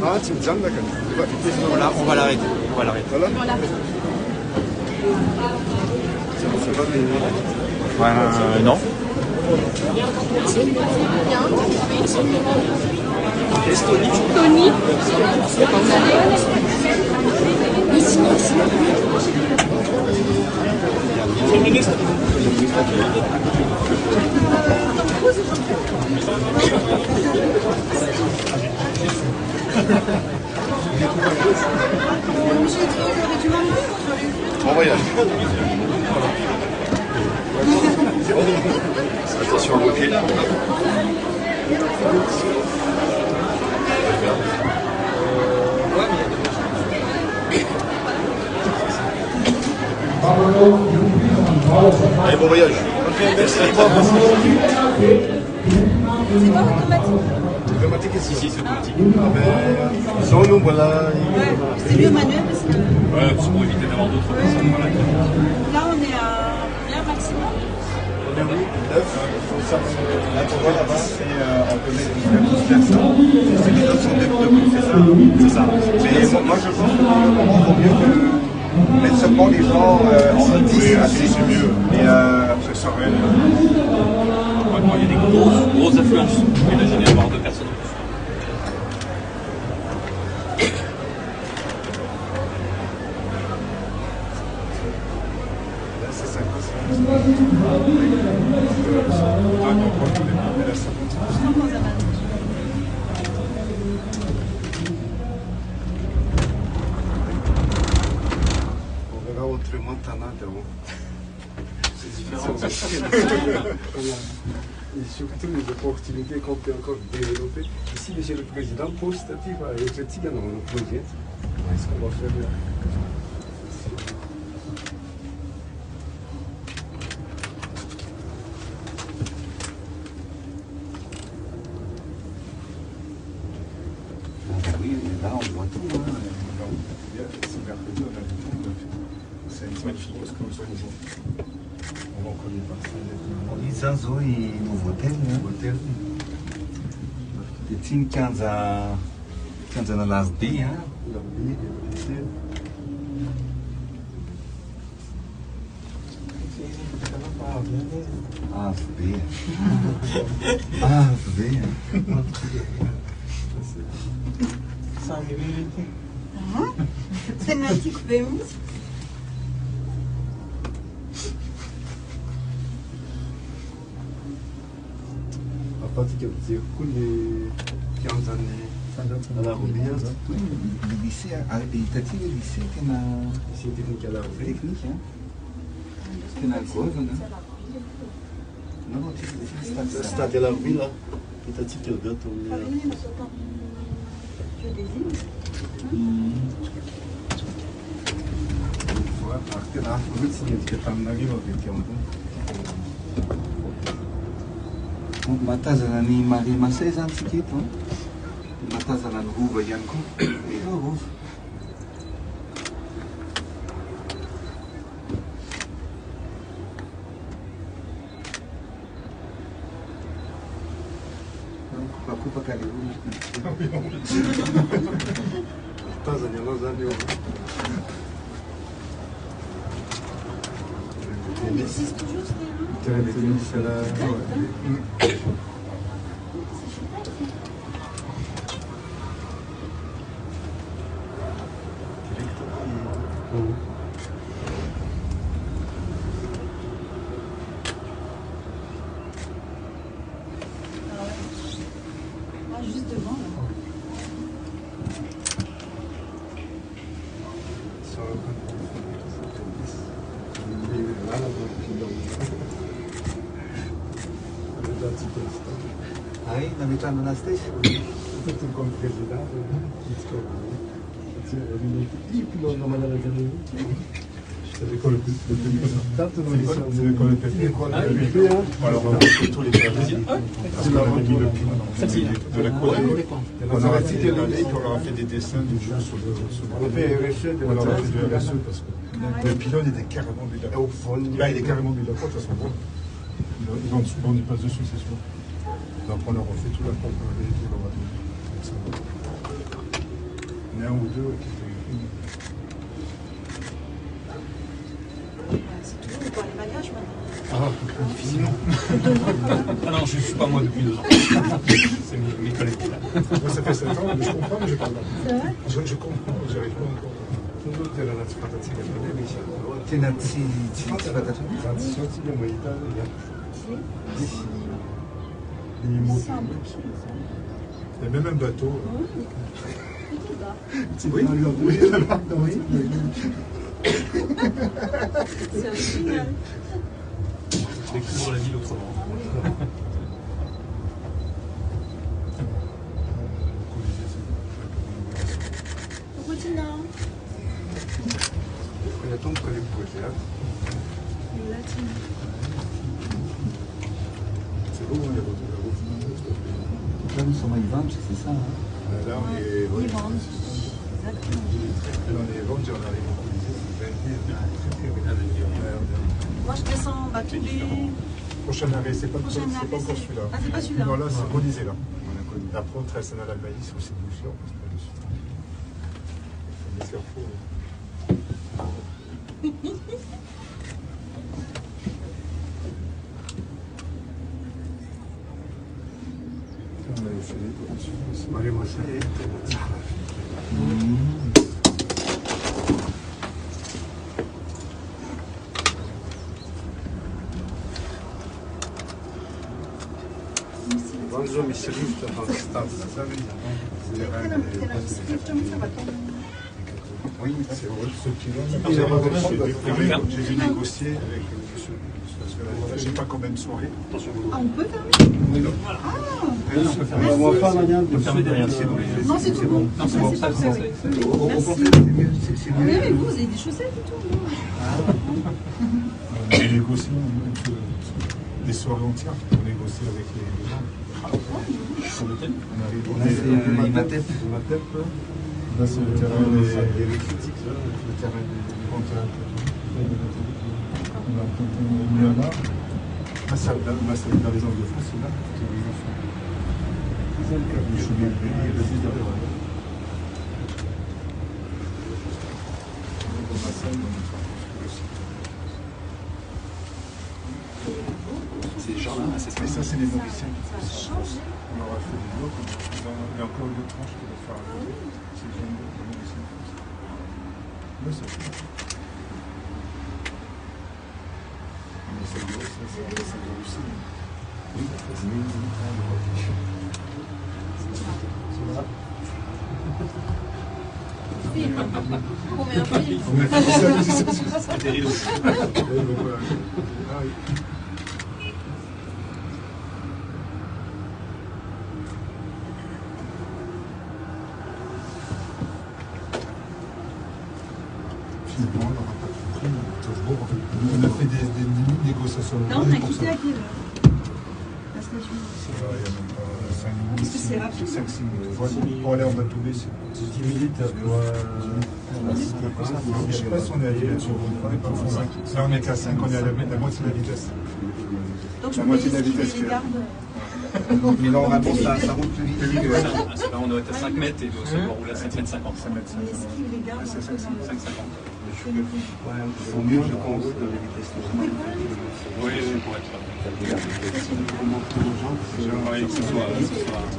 Ah, tu me dis, d'accord. Voilà, on va l'arrêter. On va l'arrêter. Voilà. Non. Tony. Bon voyage. Attention au pied. Allez, bon voyage. Automatique ici, c'est automatique. Sans nous, voilà. C'est mieux manuel parce que Ouais, c'est pour éviter d'avoir d'autres personnes. Voilà. là on est à bien maximum. On est où 9. Là, tu vois là-bas, on peut mettre 12 personnes. C'est les autres sont debout, c'est ça? C'est ça. Mais moi, je pense qu'il vaut mieux que mettre seulement les gens en 10. C'est mieux. Et ce serait. Il y a des grosses affluences. Imaginez avoir 2 personnes. C'est ça. On verra autrement Tana. C'est différent. Et surtout les opportunités qu'on peut encore développer. Ici, monsieur le président, positif avec le Tigano, le projet. Est-ce qu'on va faire Oui, là on voit tout. C'est magnifique parce que nous sommes aujourd'hui. On en connaît pas. Hizo hii ni hotel Tin kianza na Las B Thematic bij ons. À partir de Kianzani, à la Roubia, Le lycée, t'as-tu le lycée qui a ici technique à la Roubia. technique, hein? Qui a quoi, non? Non, non, tu Le stade à la Roubia, il t'a dit qu'il y a d'autres. Je désigne. Achteraf niet je tam nagrywał wielkiemu. Matazana ny Marie Massay zany tsika eto, matazana ny rova ihany koa. Rova. Kopakopaka le olona. Tazania anao zany eo. Il existe toujours ces Terrain de tennis à la. juste devant. Aí, nametrano anazy ty. Comme président, c'est l'école le plus importante dans l'histoire. C'est l'école le plus importante. Alors, on a fait tous les présidents. Parce qu'on a mis le piment de la collègue. On aura fait des laits, on aura fait des dessins du jour sur le. On a fait RSE, on aura fait de RSE parce que le pylône était carrément mis là. Là, il est carrément mis là. De toute façon, bon. Ils vont souvent, on y passe dessus, c'est sûr. Donc, on aura fait tout la pompe, tout le bateau. Il y en a un ou deux qui étaient. C'est toujours pour les bagages maintenant. Ah, difficilement. Ah non, je ne suis pas moi depuis 2 ans. C'est mes collègues qui là. Moi, ça fait 7 ans, mais je comprends, mais je parle pas. C'est vrai? Je comprends, j'arrive pas encore. Tena Tena tsy fantatro. Il y a même un bateau. Oui. C'est original. Je découvre la ville autrement. Routine. Il y a tant de collègues pour le théâtre. C'est beau, il y a beaucoup de route. Là, nous sommes à Ivange, c'est ça, hein? Là, on est Ils vendent. Exactement. Là, on est vendu, on arrive au Colisée. Moi, je descends tous les... Prochain arrêt, c'est pas encore celui-là. Ah, c'est pas celui-là. Non, là, c'est Colisée, là. Après, on traverse un Almaïs ou c'est Boucher, on passe pas dessus. Mais c'est faux. On avait fait des productions. Marie Massay. Bardzo mi się lifta tam stawić. Oui, c'est vrai, ce pilon. J'ai négocié avec monsieur. Parce que là, j'ai pas combien de soirées. Ah, on peut fermer? On va pas manière de fermer derrière, c'est bon. Non, c'est tout bon. Non, c'est bon, ça, parfait, c'est oui. Au Merci. contraire, c'est mieux. C'est Ah, mieux. mais vous avez des chaussettes et tout, non? On a négocié des soirées entières. On négocie avec les gens. Sur l'hôtel. On Là, c'est Imatep. Là, c'est le terrain des critiques, le terrain des compteurs. On a mis là. Là, c'est dans les angles de France, c'est là. C'est le chemin de Béni et le fils de Réwan. C'est les gens là, c'est ça. Et ça, c'est les nourriciens. Ça a changé. On aura fait des blocs. Il y a encore une autre tranche qui va faire. C'est les nourriciens. C'est terrible. On a fait des négociations. Non, on a quitté à quelle heure la station? Est-ce que c'est rapide? 5-6 minutes. Pour aller en Batoubé, c'est 10 minutes. Je sais pas si on est allé là-dessus. Là, on est à 5, on est à la moitié de la vitesse. Donc je La peux moitié de la esquiver vitesse les que- gardes. Mais normalement, ça roule plus vite. Là, on doit être à 5 mètres et on doit rouler à 5 mètres 50. On esquive les gardes. 5,50. Il faut mieux, je pense, dans les vitesses. Oui, pour être. Oui, que ce soit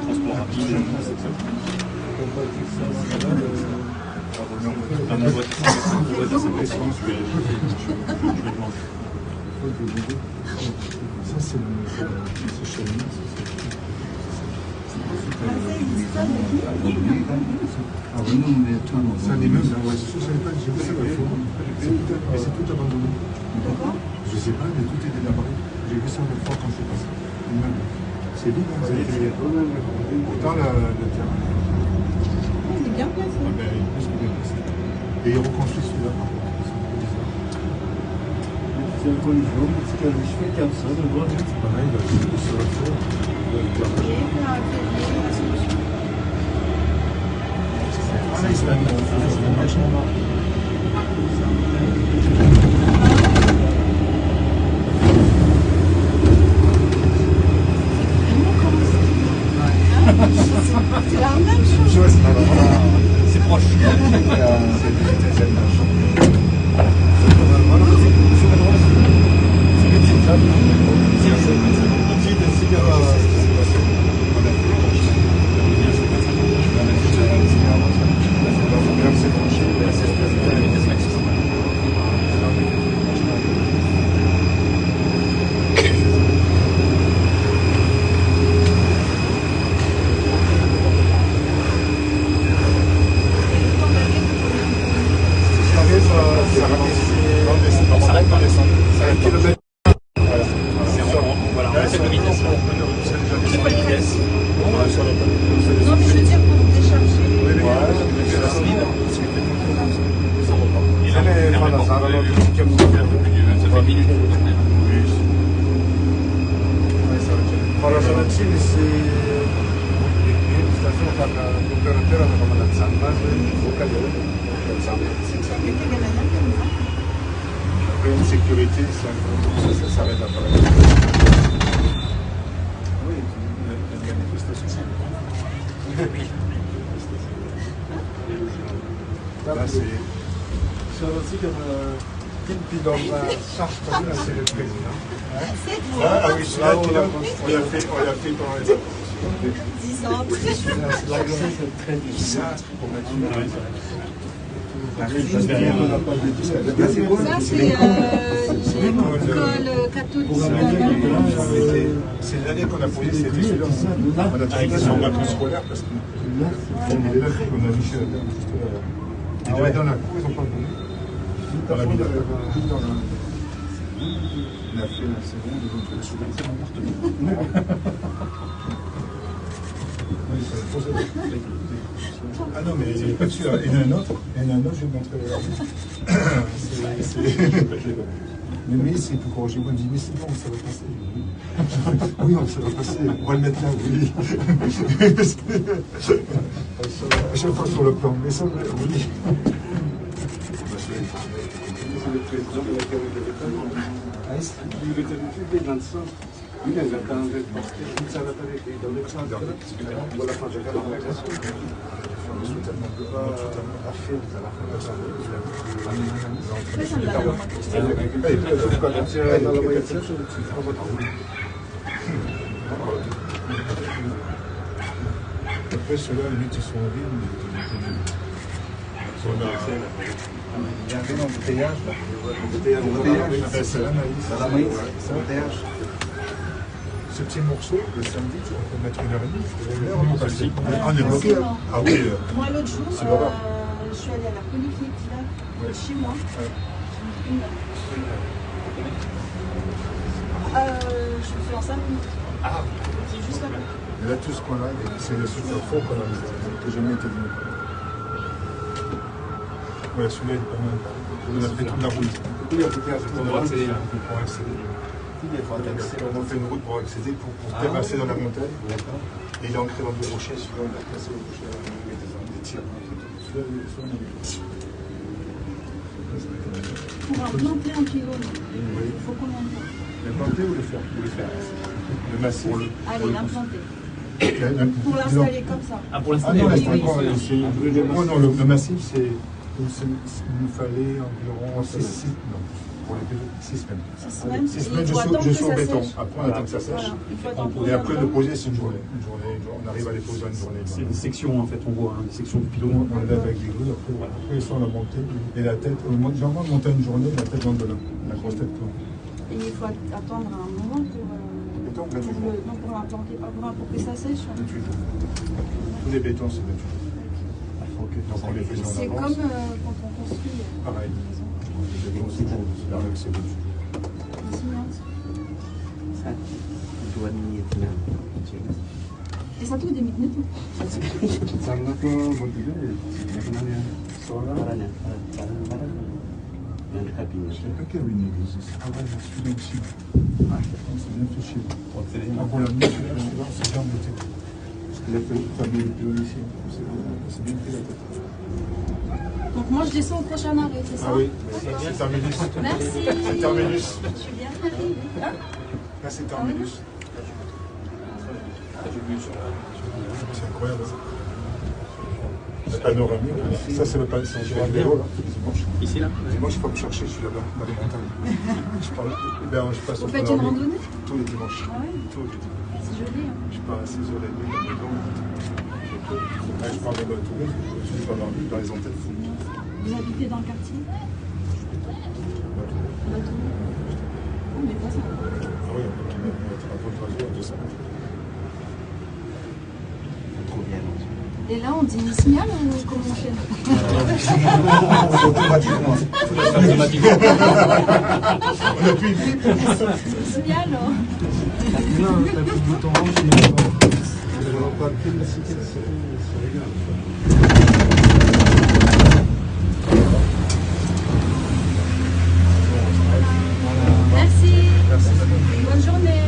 transport rapide. Dans mon boîte, je vais le manger. Ça, c'est chez nous. C'est un immeuble, ouais, je ne savais pas, j'ai vu ça la fois. Mais c'est tout abandonné. Je ne sais pas, mais tout est délabré. J'ai vu ça la fois quand je suis passé. L'immeuble. C'est vide, hein, ça a été autant le terrain. Il est bien placé. Ah ben, il est plus que bien placé. Et ils reconstruisent celui-là par contre. C'est un peu bizarre. C'est un collision, parce que je fais comme ça, le droit, c'est pareil, sur la tour. Ah, il se l'a mis. C'est la même chose. C'est proche. Non, mais je veux dire pour décharger. Allora, sono vicini si stasera per l'operazione come la zampa, une sécurité, ça s'arrête après. Oui, la manifestation. Là, c'est aussi comme puis dans la charge commune, c'est le président. Ah oui, là, on l'a fait pendant les vacances. 10 ans après. C'est très difficile pour mettre Ça, c'est l'école catholique. C'est l'année qu'on a posé cette étude. On a trouvé ça en vacances scolaires parce qu'on est là qu'on a vu chez la terre juste là. Et dans la cour, ils n'ont pas donné. Dans la ville, il a fait la seconde, ils ont trouvé sous la Ah non, mais il n'est pas dessus. Il y en a un autre, je vais vous montrer. Mais c'est pour corriger. Moi, je dis, mais c'est bon, ça va passer. Oui, ça va passer. On va le mettre là, oui. À chaque fois sur le plan. Mais ça, oui. C'est le président de la Caméra de l'État. Il était depuis le 25. Oui, il avait un red porté. Il s'arrête avec les dans le centre. Voilà, quand je regarde la classe. Après, ceux-là, limite, ils sont en ville. Il y avait l'embouteillage là. C'est la maïs. Dans la maïs, c'est l'embouteillage. Ce petit morceau, le samedi, on peut mettre 1h30. On est bloqué. Ah oui. Moi, l'autre jour, c'est l'horreur. je suis allée à la polyclinique là, chez moi. Je fais en 5 minutes. Ah. C'est juste là-bas. Et là, tout ce qu'on a, c'est le super fort qu'on a mis, que j'ai jamais été venu. Ouais, celui-là, il est pas mal. On a fait toute la route. Il y a peut-être On a accéder. On a fait une route pour accéder, pour dépasser dans la montagne. Et il est entré dans des rochers, celui-là, on a cassé les rochers, on a mis des tirs. Pour implanter un pylône, il faut combien de temps? L'implanter ou le faire? Le massif. Allez, l'implanter. Pour l'installer comme ça. Ah, pour l'installer, non, le massif, c'est. Il nous fallait environ 6 semaines. 6 semaines. 6 semaines, je suis au béton. Après, on attend que ça sèche. Et après, le poser, c'est une journée. On arrive à les poser en une journée. C'est des sections, en fait, on voit, des sections de pylônes. On les lève avec des grilles. Après, ils sont à la montée. Et la tête, généralement, monter une journée, la tête dans de là. La grosse tête. Et il faut attendre un moment pour l'implanter, pour que ça sèche. Tous les bétons, c'est 28 jours. Donc on les fait en avance. C'est comme quand on construit pareil. une maison. Les bétons, c'est bon. C'est là que c'est bon. Et ça tout des minutes. Perché lui negli si parla di studenti? Ah, c'est bien touché. Ah, pour la nuit, c'est bien embêté. Parce qu'il a fait bien le ici. C'est bien pris la tête. Donc moi je descends au prochain arrêt, c'est ça? Ah oui, c'est Terminus. Merci. C'est Terminus. Je suis bien arrivée. Là, c'est Terminus. C'est incroyable. Le panoramique, ça c'est le panoramique. Ici, là? Dimanche, il faut me chercher, je suis là-bas, dans les montagnes. Je passe au Vous faites une randonnée? tous les dimanches. Ah ouais? Tous les dimanches. C'est joli. Hein? Je pars à 6h30 dans les dons. Là, je pars de Bateau, je suis dans les antennes. Vous habitez dans le quartier? Bateau. On n'est pas ça. Ah oui, on va être à votre oiseau à 200 mètres. Trop bien. Et là on dit signal ou comment on enchaîne? Automatiquement. On a pu vite. Signal. Non, t'as plus de bouton rouge, je vois pas quelle cité c'est légal. Merci. Bonne journée.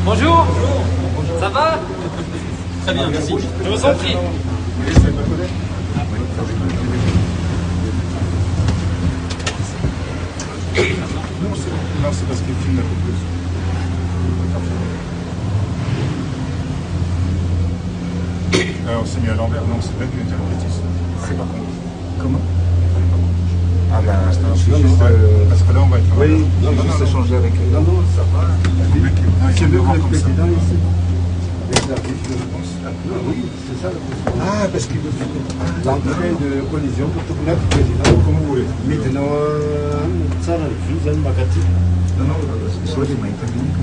Bonjour. Ça va? Très bien, merci. Je vous en prie. Non, c'est parce qu'il filme un peu plus. Alors, c'est mis à l'envers, non, c'est bien qu'il y ait une bêtise. C'est pas con. Comment? Ah ben, Parce que là, on va être. oui, non, c'est changé avec eux. Non, ça va. C'est mieux que le président ici. Oui, c'est ça. Ah, parce qu'il veut faire L'entrée de collision pour tout le président. comme vous voulez. Maintenant, ça, le fusil, Makati. Non, non, soit des mains italiennes.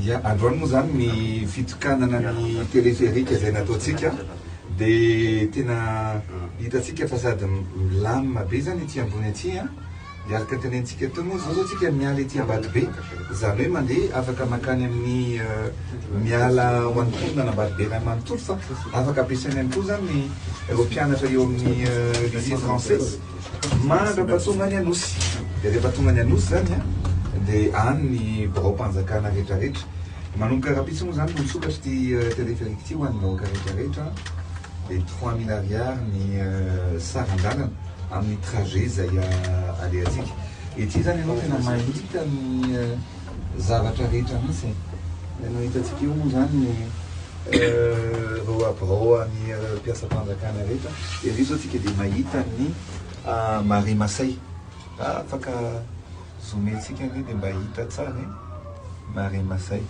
Ya androany moa zany ny fitokanana ny téléphérique zay nataotsika dia tena hitatsika fa sady milamina be zany ety ambony aty a dia araka tenentsika teo moa zao tsika miala ety ambady be zany hoe mandeha afaka makany amin'ny miala ho an'ny mponina nambady be raha manontolo fa afaka ampiasaina ihany koa zany ireo mpianatra eo amin'ny lycée français mandrapatonga any Anosy dia rehefa tonga any Anosy zany a dia any ny barao-mpanjakana rehetrarehetra manomboka rahampitso moa zany no misokatra ty téléphérique ty ho anao rehetrarehetra dia 3000 ariary ny saran-dalana amin'ny trajet zay aleantsika. Ety zany ianao tena mahita ny zavatra rehetra mihitsy. Ianao hitantsika io moa zany ny roa ny mpiasa-panjakana rehetra. Ery zao tsika dia mahita ny Marie Masay. Afaka zomentsika anie dia mba hita tsara Marie Masay.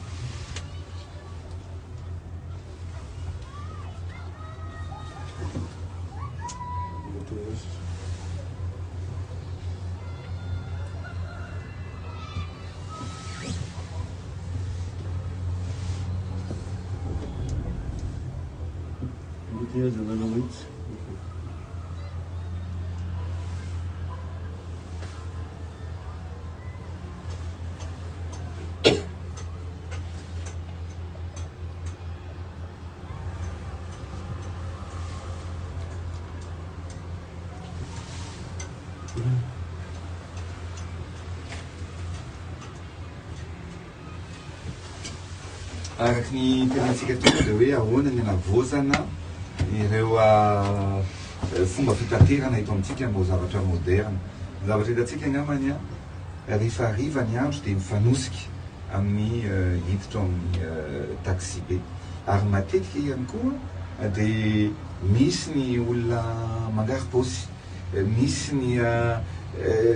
Araky ny tenantsika tonga dia hoe ahoana ny anavozana ireo fomba fitaterana eto amintsika mbo zavatra moderne. Zavatra hitantsika angambany rehefa hariva ny andro dia mifanosika amin'ny hiditra amin'ny taxi be. Ary matetika ihany koa dia misy ny olona mangary paosy, misy ny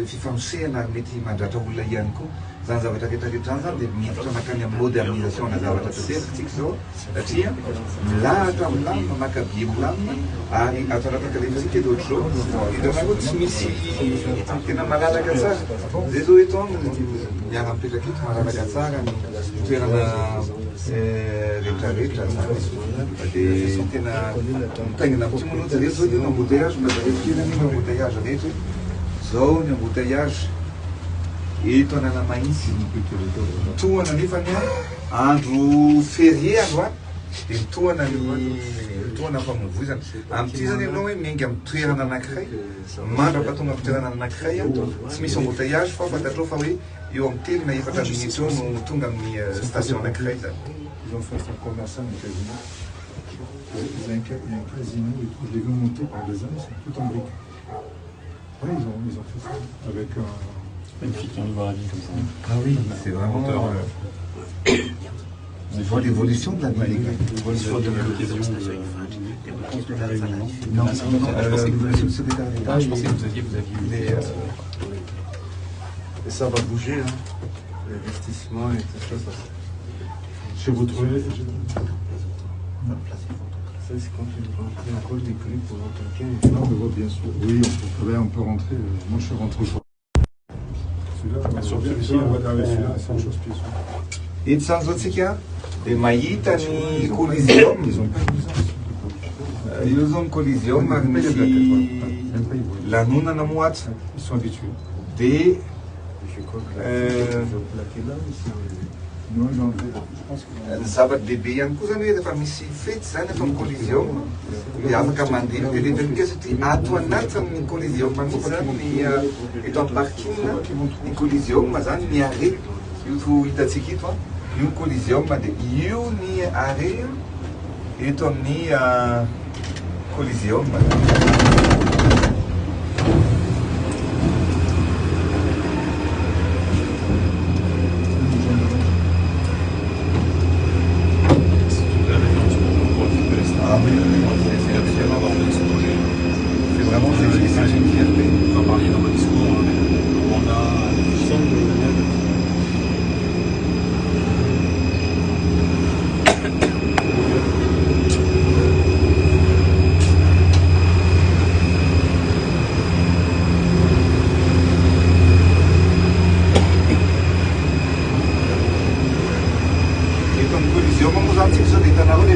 fifanosehana ary mety mandratra olona ihany koa. Zany zavatra rehetrarehetra zany zany dia miditra makany amin'ny modernisation na zavatra tanteraka zao satria milahatra milamina makabie milamina ary ataonataka lefasika dia ohatr'izao hitanao tsy misy tena malalaka tsara. Zay zao eto miara mipetraka eto malalaka tsara ny toerana rehetrarehetra zany dia tena mitaingina amintsy moa aloha zareo zao ny embouteillage mba zareo kely ny embouteillage rehetra zao ny embouteillage eto Ananamahitsy mitohana nefany andro ferie andro dia mitohana famovoizana. Amin'ity zany ianao hoe miainga amin'ny toerana anankiray mandrapatonga amin'ny toerana anankiray tsy misy embouteillage fa fantatrao fa hoe eo amin'ny 3 na 4 minutes eo no tonga amin'ny station anankiray zany. Ils ont fait un commerçant au casino. Il y a un casino et tout. Je l'ai vu monter par des hommes, c'est tout en briques. Oui, ils ont fait ça avec un... Magnifique, on voit la vie comme ça. Ah oui, c'est vraiment l'évolution de la ville. L'évolution de l'occasion de la réunion. Non, je pensais que vous aviez eu Et ça va bouger, hein. L'investissement et tout ça. Chez vous trouvez... Ça, c'est quand tu rentrer encore des prix pour quelqu'un. Non, mais bien sûr. Oui, on peut rentrer. Moi, je suis rentré au celui-là, c'est une chose plus. Eto zany zao tsika dia mahita ny coliseum. Io zao ny coliseum ary misy lanonana moa ato dia zava-dehibe ihany koa zany hoe rehefa misy fety zany eto amin'ny coliseum dia afaka mandeha velevely satria ato anatin'ny coliseum mihitsy zany ny eto amin'ny parking ny coliseum zany ny arrêt io hitantsika eto io coliseum dia io ny arrêt eto amin'ny coliseum.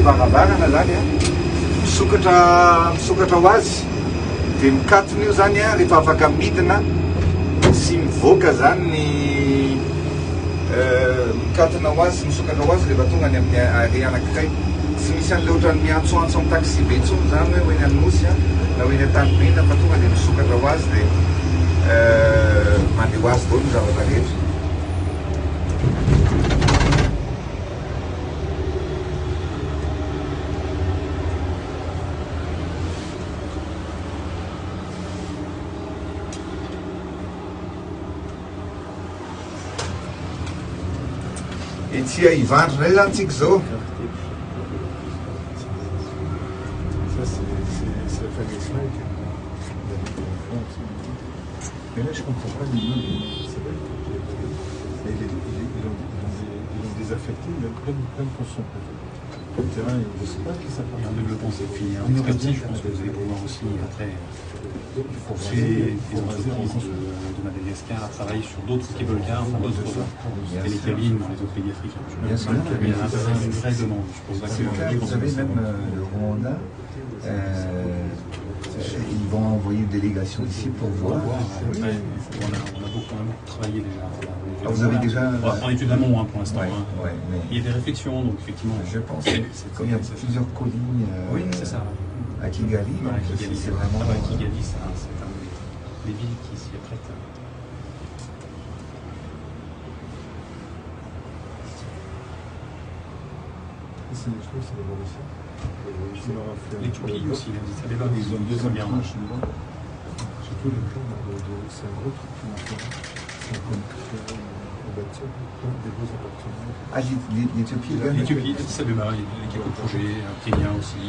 Varavarana zany misokatra ho azy dia mikatona io zany rehefa afaka midina sy mivoaka zany ny mikatona ho azy misokatra ho azy rehefa tonga any amin'ny arrêt anankiray. Tsy misy an'ilay ohatrany miantsoantso amin'ny taxi be intsony zany hoe hoeny Anosy na hoeny Antanimena fa tonga dia misokatra ho azy dia mandeha ho azy daholo ny zavatra rehetra. Ity Ivandro ndray zany tsika zao. Ça, c'est la famille Smike. Mais là, je comprends pas l'immeuble. C'est vrai qu'ils l'ont désaffecté, il y a plein de constructions. Le terrain, je ne sais pas qui ça fait. Un développement, c'est fini. En expertise, je pense que vous allez pouvoir aussi après forcer les entreprises de Madagascar à travailler sur d'autres Kebolka, enfin d'autres télécabines dans les autres pays africains. Bien sûr. Il y a une vraie demande. Je pense Parce que là, vous savez, même le Rwanda, ils vont envoyer une délégation ici pour voir. Après, on a beaucoup travaillé déjà. Ah, vous avez déjà... En étude d'amont hein, pour l'instant. Ouais, hein. ouais, mais... Il y a des réflexions, donc effectivement. Je pense qu'il y a plusieurs collines oui, c'est ça. À Kigali. Voilà, Kigali, c'est vraiment... Kigali, c'est des villes qui s'y apprêtent. C'est des choses, c'est des Mauriciens. L'Éthiopie aussi, ils ont deux approches. Surtout le plan, c'est un gros truc financier. C'est un plan on bâtit des beaux appartements. Ah, l'Éthiopie, l'Éthiopie, Addis Abeba, il y a quelques projets, Kenya aussi,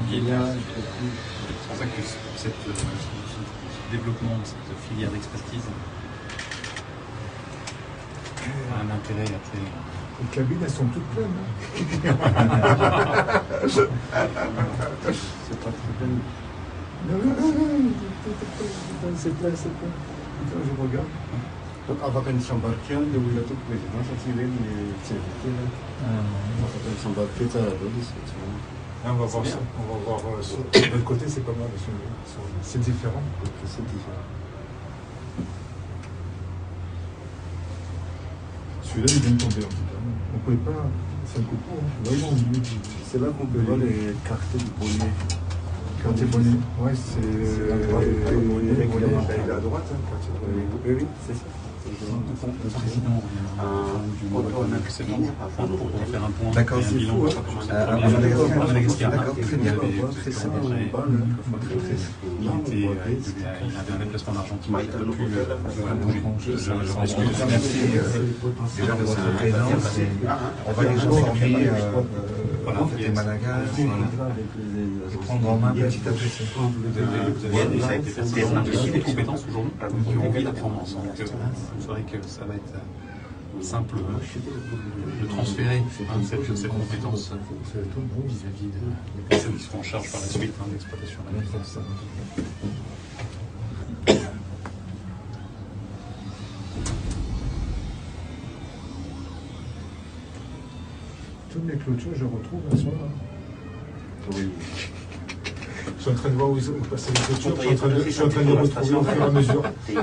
Kenya. C'est pour ça que ce développement de cette filière d'expertise a un intérêt assez... Les cabines, elles sont toutes pleines. C'est pas très plein. Non, c'est plein. Putain, je regarde. Donc, avant qu'on s'embarque, on a tout président, ça c'est les activités. Avant qu'on s'embarque, ça on va voir ça. On va voir ça. De l'autre côté, c'est pas mal. C'est différent. C'est différent. Celui-là, il vient de tomber en tout cas. On ne pouvait pas. C'est un couteau. C'est là qu'on peut voir les cartes du bonnet. Quartier bonnet. Ouais, c'est. Il est à droite. Oui, c'est ça. Le président du mois précédent pour faire un point. D'accord, c'est fou. À Madagascar. D'accord, très bien. Il avait un déplacement d'Argentine. Il n'a pas pu bouger. Je m'excuse. Merci déjà de votre présence. On va les informer des Madagascar et prendre en main petit à petit. Vous avez des personnes de compétences aujourd'hui qui ont envie d'apprendre ensemble. Vous saurez que ça va être simple de transférer cette compétence vis-à-vis des personnes qui seront en charge par la suite de l'exploitation. Toutes mes clôtures, je retrouve elles sont là. Oui. Je suis en train de voir où passer les clôtures, je suis en train de les retrouver au fur et à mesure. Il y a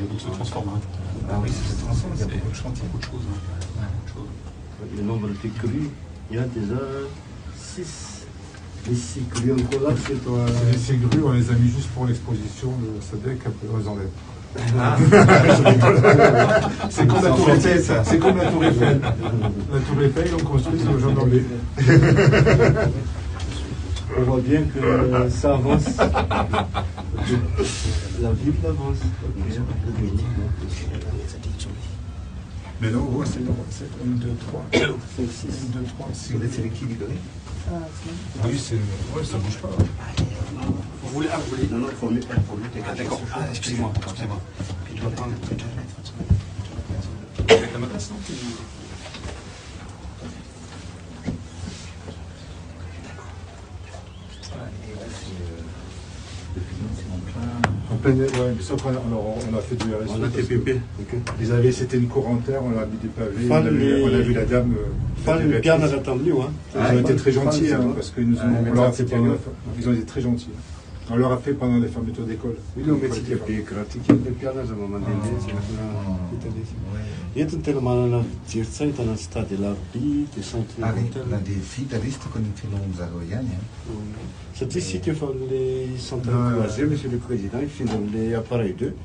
beaucoup de se transformer. Ah oui, ça se transforme, il y a beaucoup de chantiers. Beaucoup de choses. Le nombre de crues, il y a déjà 6. Les 6 crues encore là, c'est toi. Ces grues, on les a mis juste pour l'exposition de Sadek, après on les enlève. Ah. C'est comme la Tour Eiffel, ça. C'est comme la Tour Eiffel. La Tour Eiffel, on construit sur le genre d'enlever. On voit bien que ça avance. La ville avance. Mais non, ouais, c'est 1, 2, 3. 5, 6. 1, 2, 3. C'est l'équilibré. Oui, ouais, ça bouge pas. Vous voulez Non, il faut mieux. D'accord. Excusez-moi. Puis tu vas prendre avec la matrace, non? En plein, ouais, mais ça, alors, on a fait du RSE. On a TPP. C'était une cour en terre, on a mis des pavés, on a vu la dame. Bien à l'attendu, hein. Ils ont été très gentils, parce qu'ils ont été très gentils. On leur a fait pendant les fermetures d'école. Ile umetsikia gratikia piana za mamandende Eto ny tena manana jery-tsay hitana stade larbi dia centre na dia vitarista ko ny filohan'zareo ihany satria sika efa amin'ilay centre croisé monsieur le président ifindra amin'ilay appareil 2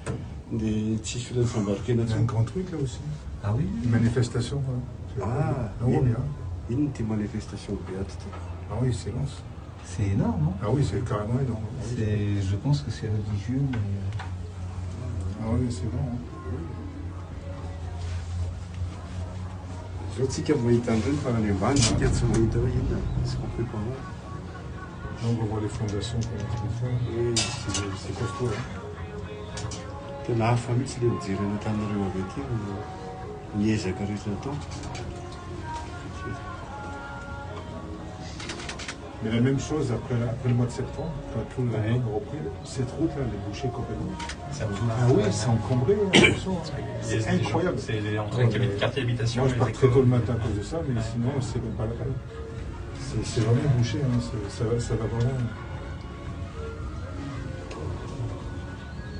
dia tsisy filan'ny s'embarquer Il y a un grand truc là aussi. Ah oui. Une manifestation. Ah, oui. Une des manifestations béates. Ah oui, c'est dense. C'est énorme, non? Ah oui, c'est carrément énorme. Je pense que c'est religieux, mais... Ah oui, c'est bon. Hein. Je sais qu'il y a moyen d'entendre par les vannes, il y a ce moyen de rien. C'est qu'on fait pas mal. Donc on voit les fondations qu'on a fait. Oui, c'est costaud. La famille, c'est le dire, on attend de avec eux. Nièce à carré le temps. Mais la même chose après le mois de septembre, quand tout le monde a repris, cette route-là, elle est bouchée complètement. Ah oui, c'est encombré. C'est incroyable. C'est les quartiers d'habitation. Moi, je pars très tôt le matin à cause de ça, mais sinon, c'est même pas la peine. C'est vraiment bouché, hein. Ça va vraiment.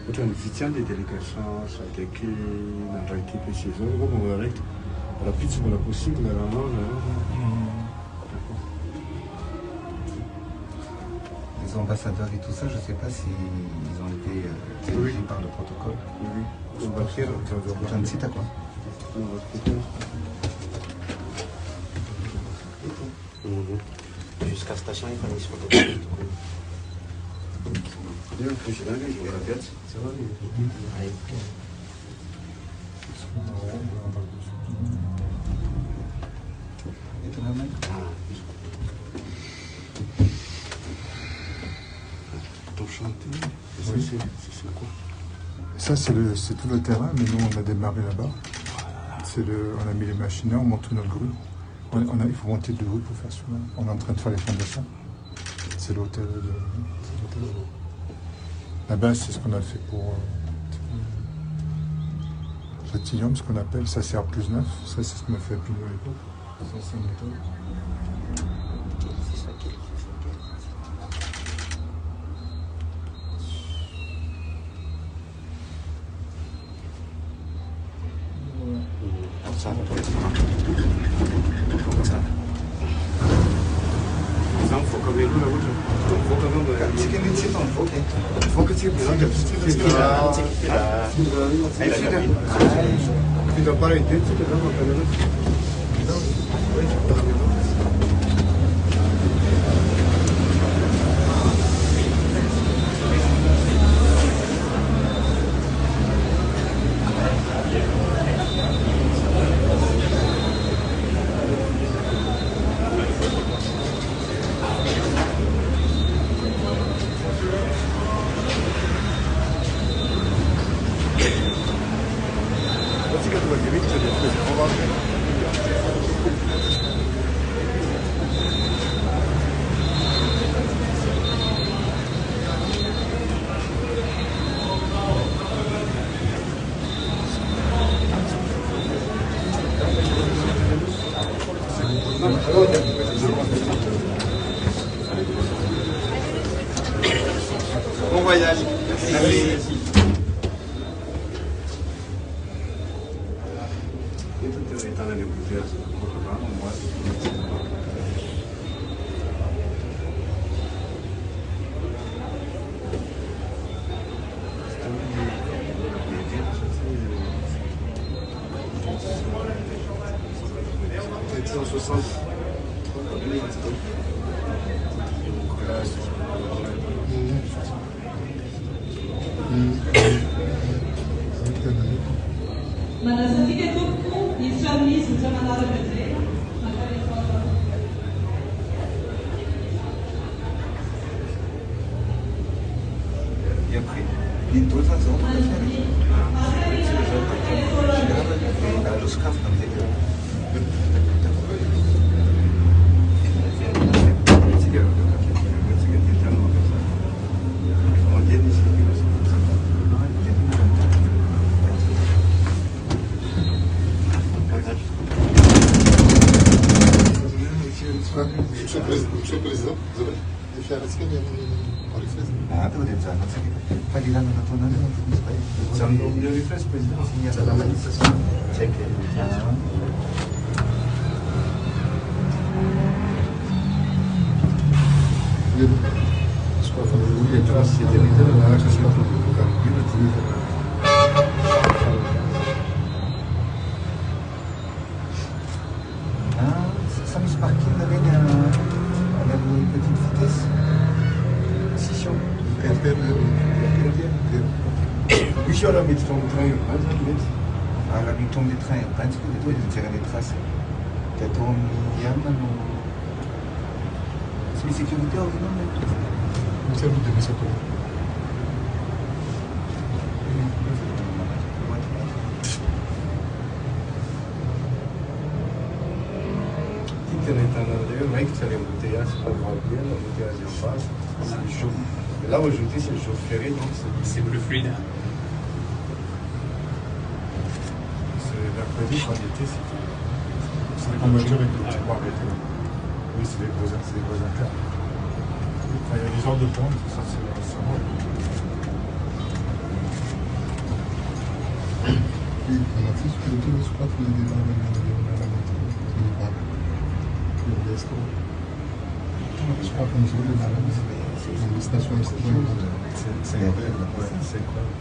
Quand on visite des délégations, ça a été qui n'a pas été chez eux, on va arrêter. La plus souvent possible, Les ambassadeurs et tout ça, je ne sais pas s'ils ont été dirigés par le protocole. Oui. On va faire. Je ne sais pas quoi. Jusqu'à la station, il fallait se photographier. Le président, il va bien. Ça va, Ton chantier, c'est quoi? Ça, c'est tout le terrain, mais nous, on a démarré là-bas. On a mis les machines là, on monte notre grue. Il faut monter de grue pour faire cela. On est en train de faire les fondations. C'est l'hôtel de... Là-bas, c'est ce qu'on a fait pour Châtillon, ce qu'on appelle, ça c'est R+9. Ça, c'est ce qu'on a fait à Pinot à l'époque. Ça, c'est une méthode. Bon voyage. Merci. Manasafika tuku ni shami sujama nara bete. Et après, les deux façons de faire. C'est le scaf comme c'est Monsieur le Président, vous avez fait un risque par les fraises. Ah, tu veux dire, pas dire non, C'est un nombre de fraises, Président. C'est la manifestation. C'est que... Je crois que vous voulez être assez terrible, là, je suis un peu plus ça me raha mety tombe train urbain zany mety raha mitombo le train urbain tsika dia hoe mijerana trasy dia atao amin'ny amina no tsy misy sécurité ao ianao misy aloha dia misy atao tena hitanareo raiky tsy allait embouteillage pas droit bien l'embouteillage en face c'est le jour et là aujourd'hui c'est le jour férié donc c'est plus fluide. C'est mercredi quand l'été c'est les convoitures avec le petit bar arrêté. Oui c'est des gros internes. Enfin, il y a des heures de pointe, ça c'est bon. Et on a fait ce que le tour, je crois qu'il y a des barres je crois qu'on joue les stations c'est incroyable. C'est incroyable.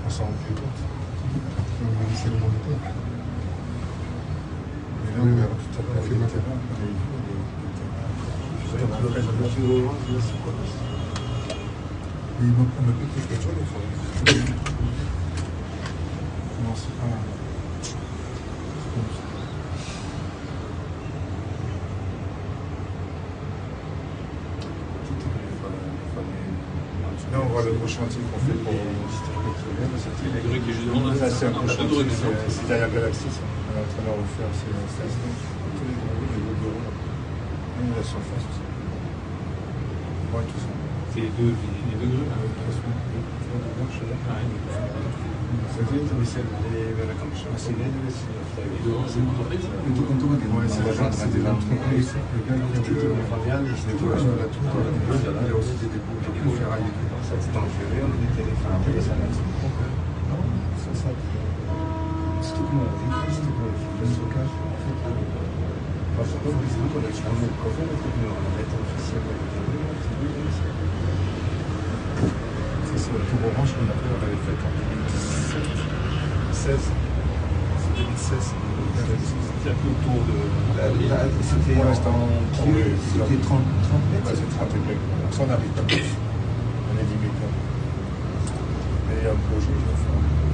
On s'en rend plus compte. On va laisser le moniteur. Mais là, on verra tout à l'heure les terrains. Et donc on a plus de voitures des fois. Non, c'est pas... Là, on voit le gros chantier qu'on fait pour La grue qui est juste devant là, c'est un gros chantier, c'est derrière Galaxy, ça. On est en train de refaire ces stations. Tous les gros bureaux, même la surface aussi. Ouais, tout ça. C'est les deux grues là. C'est bien, mais c'est c'est l'agence, c'est des entreprises. Le gars qui a il nettoie la tour, il y a aussi des dépôts de ferraille. C'est enferré, on a des téléphones. Après, ça n'a pas. Non, ça. C'est tout comment on vit, c'est tout comment on fait le stockage. Parce que on a sur le coffre, on a mettre officiel. C'est le tour orange qu'on avait fait en 2016. C'est 2016. C'est le tour de. C'était pour l'instant. C'était 30 mètres. Ouais, c'est 30 mètres. Ça, on n'arrive pas plus. On est 10 mètres. Mais il y a un projet,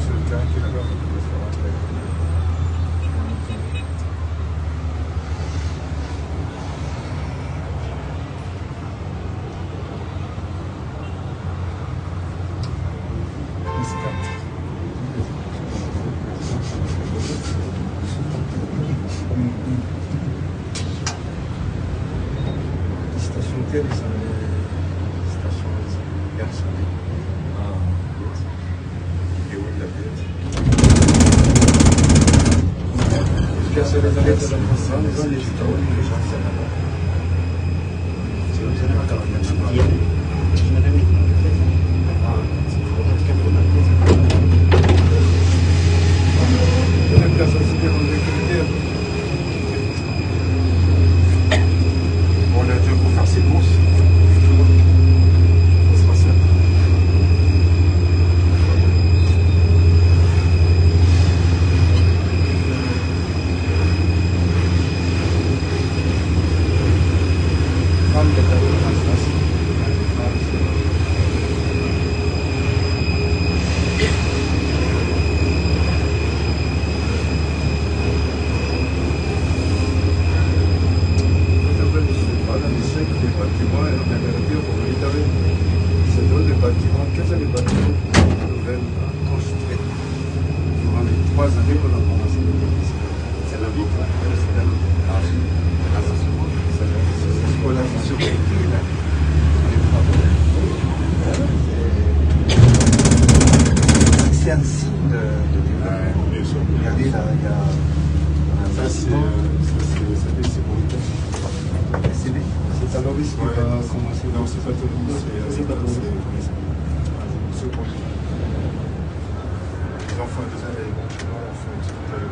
c'est le terrain qui est là-bas, il va faire rentrer. Les stations telles, ils sont les stations personnelles. Et où de la bête. Jusqu'à ce que les arrêts de la façade, les gens, les gens, c'est là-bas. C'est comme ça qu'on a une place aussi pour les critères. On a Dieu pour faire ses courses. Ça sera ça. C'est un signe de développement. Regardez là, il y a un bâtiment. C'est un lobby qui va commencer dans cette autonomie. C'est les enfants de ça, ils vont chez moi, on fait un petit peu de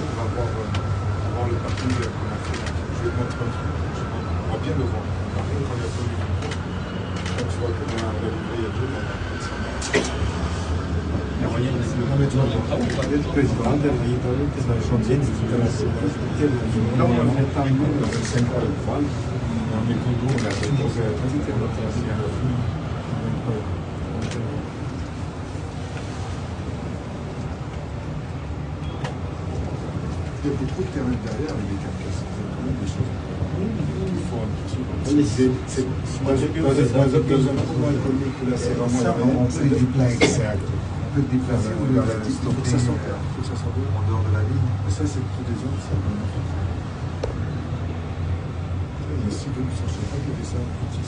on va voir le parking qu'on a fait. Je vais te montrer un truc. On va bien le voir. Par contre, quand il y a pas quand tu vois qu'on a livré il y a 2 mois, Les moyens, on a essayé de les travaux ou pas? d'être président de la chantier de là, on a fait un peu de 5 ans de fois. On est content de la il y a beaucoup de terrain derrière avec des carcasses. Des choses. Il faut un petit peu. C'est dans un endroit économique où là, c'est vraiment. On peut déplacer. Exact. On peut déplacer vers la liste. Il faut que ça sorte en dehors de la ville. Mais ça, c'est plutôt des zones. Mais si vous ne cherchez pas que des ça, petit.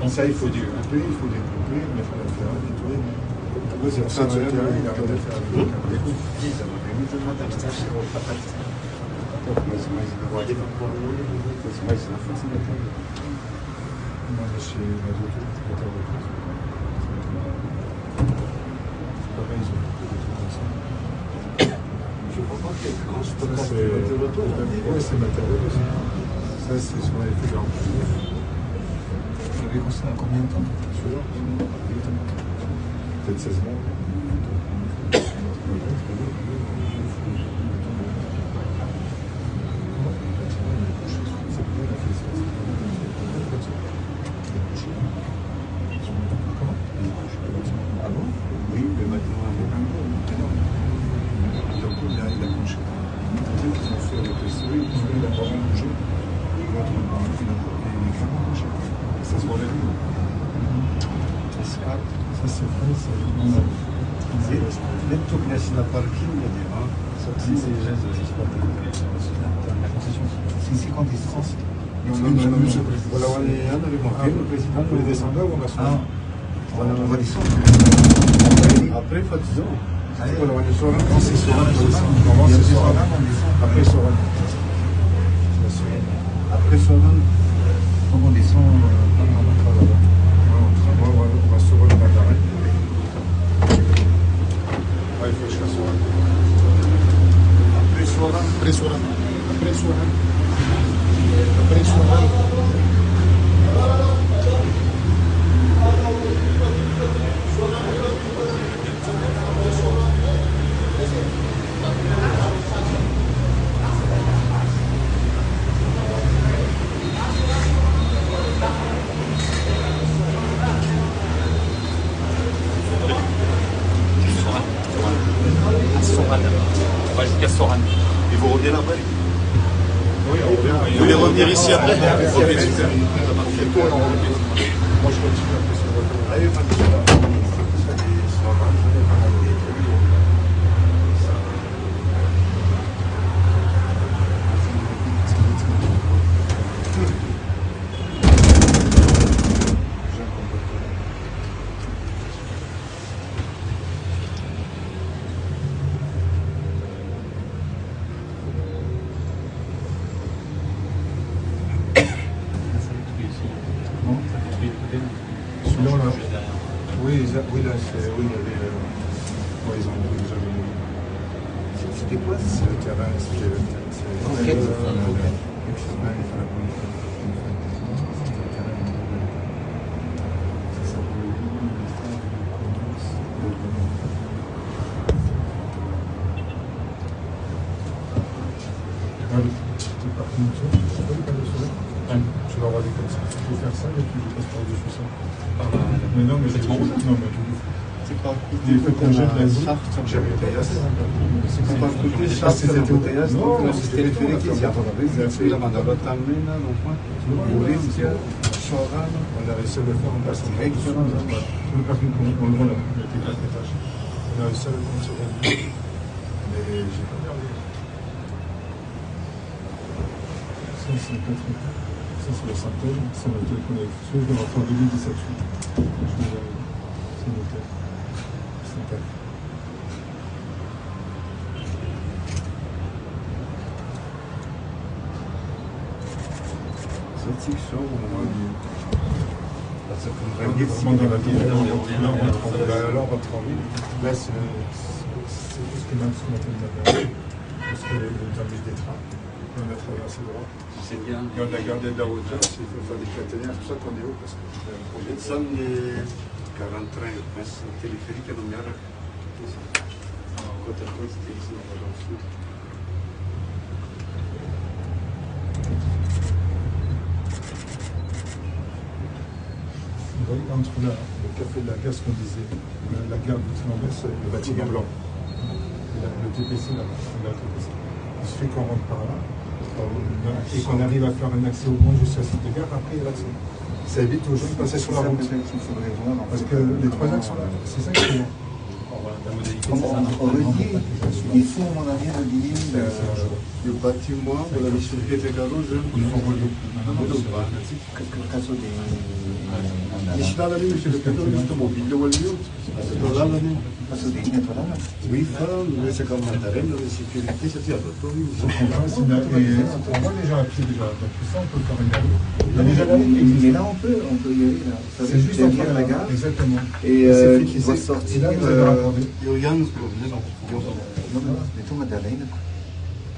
Ça, il faut développer, mais il faut le faire nettoyer. C'est pour ça que il arrête de faire je crois pas qu'il y ait grand stockage de retour. Oui, c'est matériel aussi. Ça, c'est sur les plus grands. Vous l'avez construit en combien de temps? Peut-être 16 mois. Ah bon? Oui, mais maintenant avec un gros. Donc là, il a bougé. C'est-à-dire qu'ils ont fait avec le souris, il a vraiment bougé. L'autre, il est vraiment bougé. Ça se relève. Ça c'est vrai, c'est netto na parking, c'est quand ils trans. Non. Voilà, on est un élément. Le président pour les descendants, on va descendre. Après, il faut disons. Voilà, on est sur un. Quand c'est sur un, on va sur un. Après, sur un. Après, sur un. Quand on descend, on va sur le mandarin. Il faut que je fasse sur un. Après, sur un. Après, sur un. Après, sur un. Après, sur un. On va jusqu'à Soran. Et vous revenez après? Oui, on revient. Vous voulez revenir ici après? Moi, je continue après sur le retour. Oui, là, oui, il y avait. Ils ont déjà mis. C'était quoi? C'est le terrain, c'est tu l'auras dit comme ça. Il faut faire ça et puis je passe par-dessus ça. Mais non, mais c'est trop. Non, mais tout. C'est pas il faut qu'on jette la charte. J'avais taillassé. C'est pas côté charte, c'était au taillasse. Non, c'était les téléquies. La mandala tamina, non point. Olimpia, Soran, on a réussi à le faire en passant. On le voit là, il était 4 étages. On a réussi à le faire en seconde. Mais j'ai pas regardé. Ça, c'est 4 étages. Ça, c'est la synthèse. Ça, on a téléphoné avec Fousseux. Je vais rentrer en 2017. C'est noté. Sympa. politique sont au moment du... Parce que vraiment dans la ville, là on rentre en ville. Là c'est tout ce qui est même sur notre matériel, parce que les embûches des trains, on a traversé droit. C'est bien. Et on a gardé de la hauteur, il faut faire des caténaires, c'est pour ça qu'on est haut, parce que c'est un projet. Sono 40 trains, penso, teleferiche non mi hanno quota questi sono dallo sud. Vous voyez, entre là, le café de la gare, ce qu'on disait, la gare du Triangle, c'est le bâtiment blanc. Et le TPC là-bas, le TPC. Il suffit qu'on rentre par là, et qu'on arrive à faire un accès au monde jusqu'à cette gare, après il y a l'accès. Ça évite aux gens de passer sur la route. Parce que les trois axes sont là, c'est ça qui est. On redit, il faut à mon avis relier Il bâtiment de la mission Pietro-Caruso, il faut relier. Vicino alla linea c'è il cattolico mobile, voglio oui, mais c'est comme Mattarelle, la sécurité, c'est à l'auto. On voit les gens à pied déjà, donc ça on peut faire une allée. Mais là on peut y aller. C'est juste derrière la gare. Exactement. Et qui doit sortir.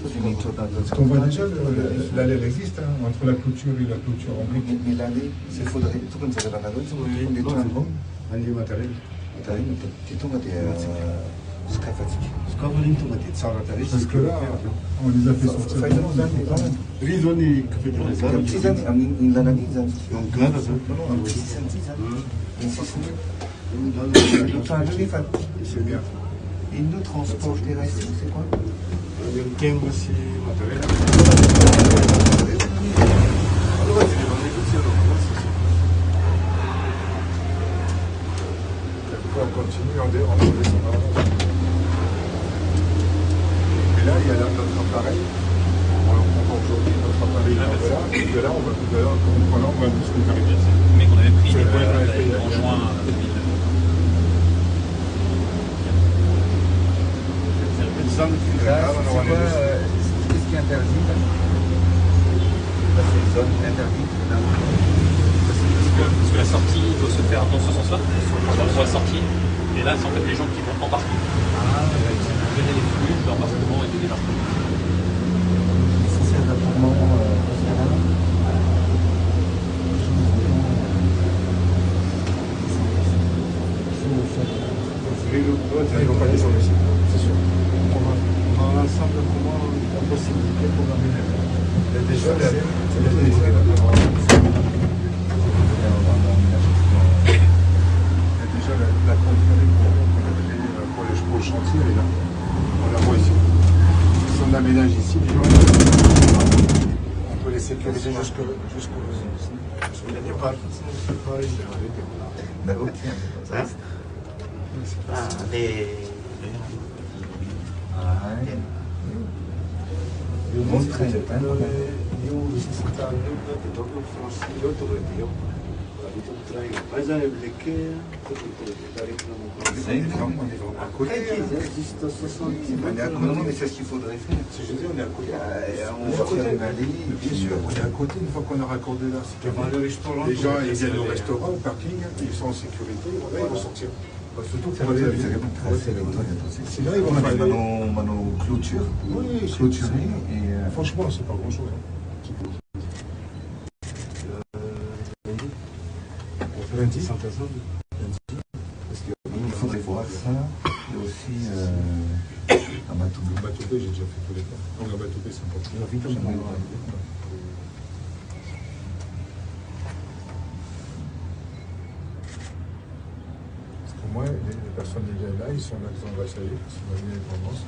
Parce qu'on voit déjà, l'allée existe, hein, entre la clôture et la clôture en briques. Mais l'allée, il faudrait, tout comme ça, la rue, c'est Anche Mattarelle. tu tombes scafati. Parce que là, on les a fait sortir. Risoni che fai in l'analisi. Non gara, c'est bien. Et nous, transport terrestre, c'est quoi? Il tempo si Mattarelle. On continue, on descend. Et là, il y a notre appareil. On prend aujourd'hui notre appareil de là, on va jusqu'au Caribien. Mais qu'on avait pris en juin 2000. Qu'est-ce qui est interdit là? C'est une zone interdite. Parce que la sortie doit se faire dans ce sens-là, dans la sortie. Et là, c'est en fait les gens qui vont embarquer. Donner les flux d'embarquement et de débarquement. Si c'est un appartement Ils vont pas descendre ici, c'est sûr. On a l'ensemble comment la possibilité pour l'amener. Il y a déjà la conférence pour le chantier, elle est là. On la voit ici. Si on aménage ici, les gens, on peut les sécuriser jusqu'au. Il n'y a pas. Non, mais c'est ce qu'il faudrait faire. Si je dis, on est à côté. On va faire une allée. Bien sûr, on est à côté une fois qu'on a raccordé là. Les gens, ils viennent au restaurant, au parking, ils sont en sécurité, là, ils vont sortir. Surtout pour aller. C'est là, ils vont faire nos clôtures. Oui, clôturées. Et franchement, c'est pas grand chose. Lundi, parce qu'il faudrait voir ça. Et aussi un bateau. Le bateau, j'ai déjà fait tous les temps. Donc un bateau, c'est important. Parce que moi, les personnes qui viennent là, ils sont là, ils ont vache à l'île, ils sont dans l'indépendance.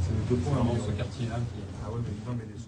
C'est les deux points. Vraiment, ce quartier-là. Ah ouais, mais non, mais les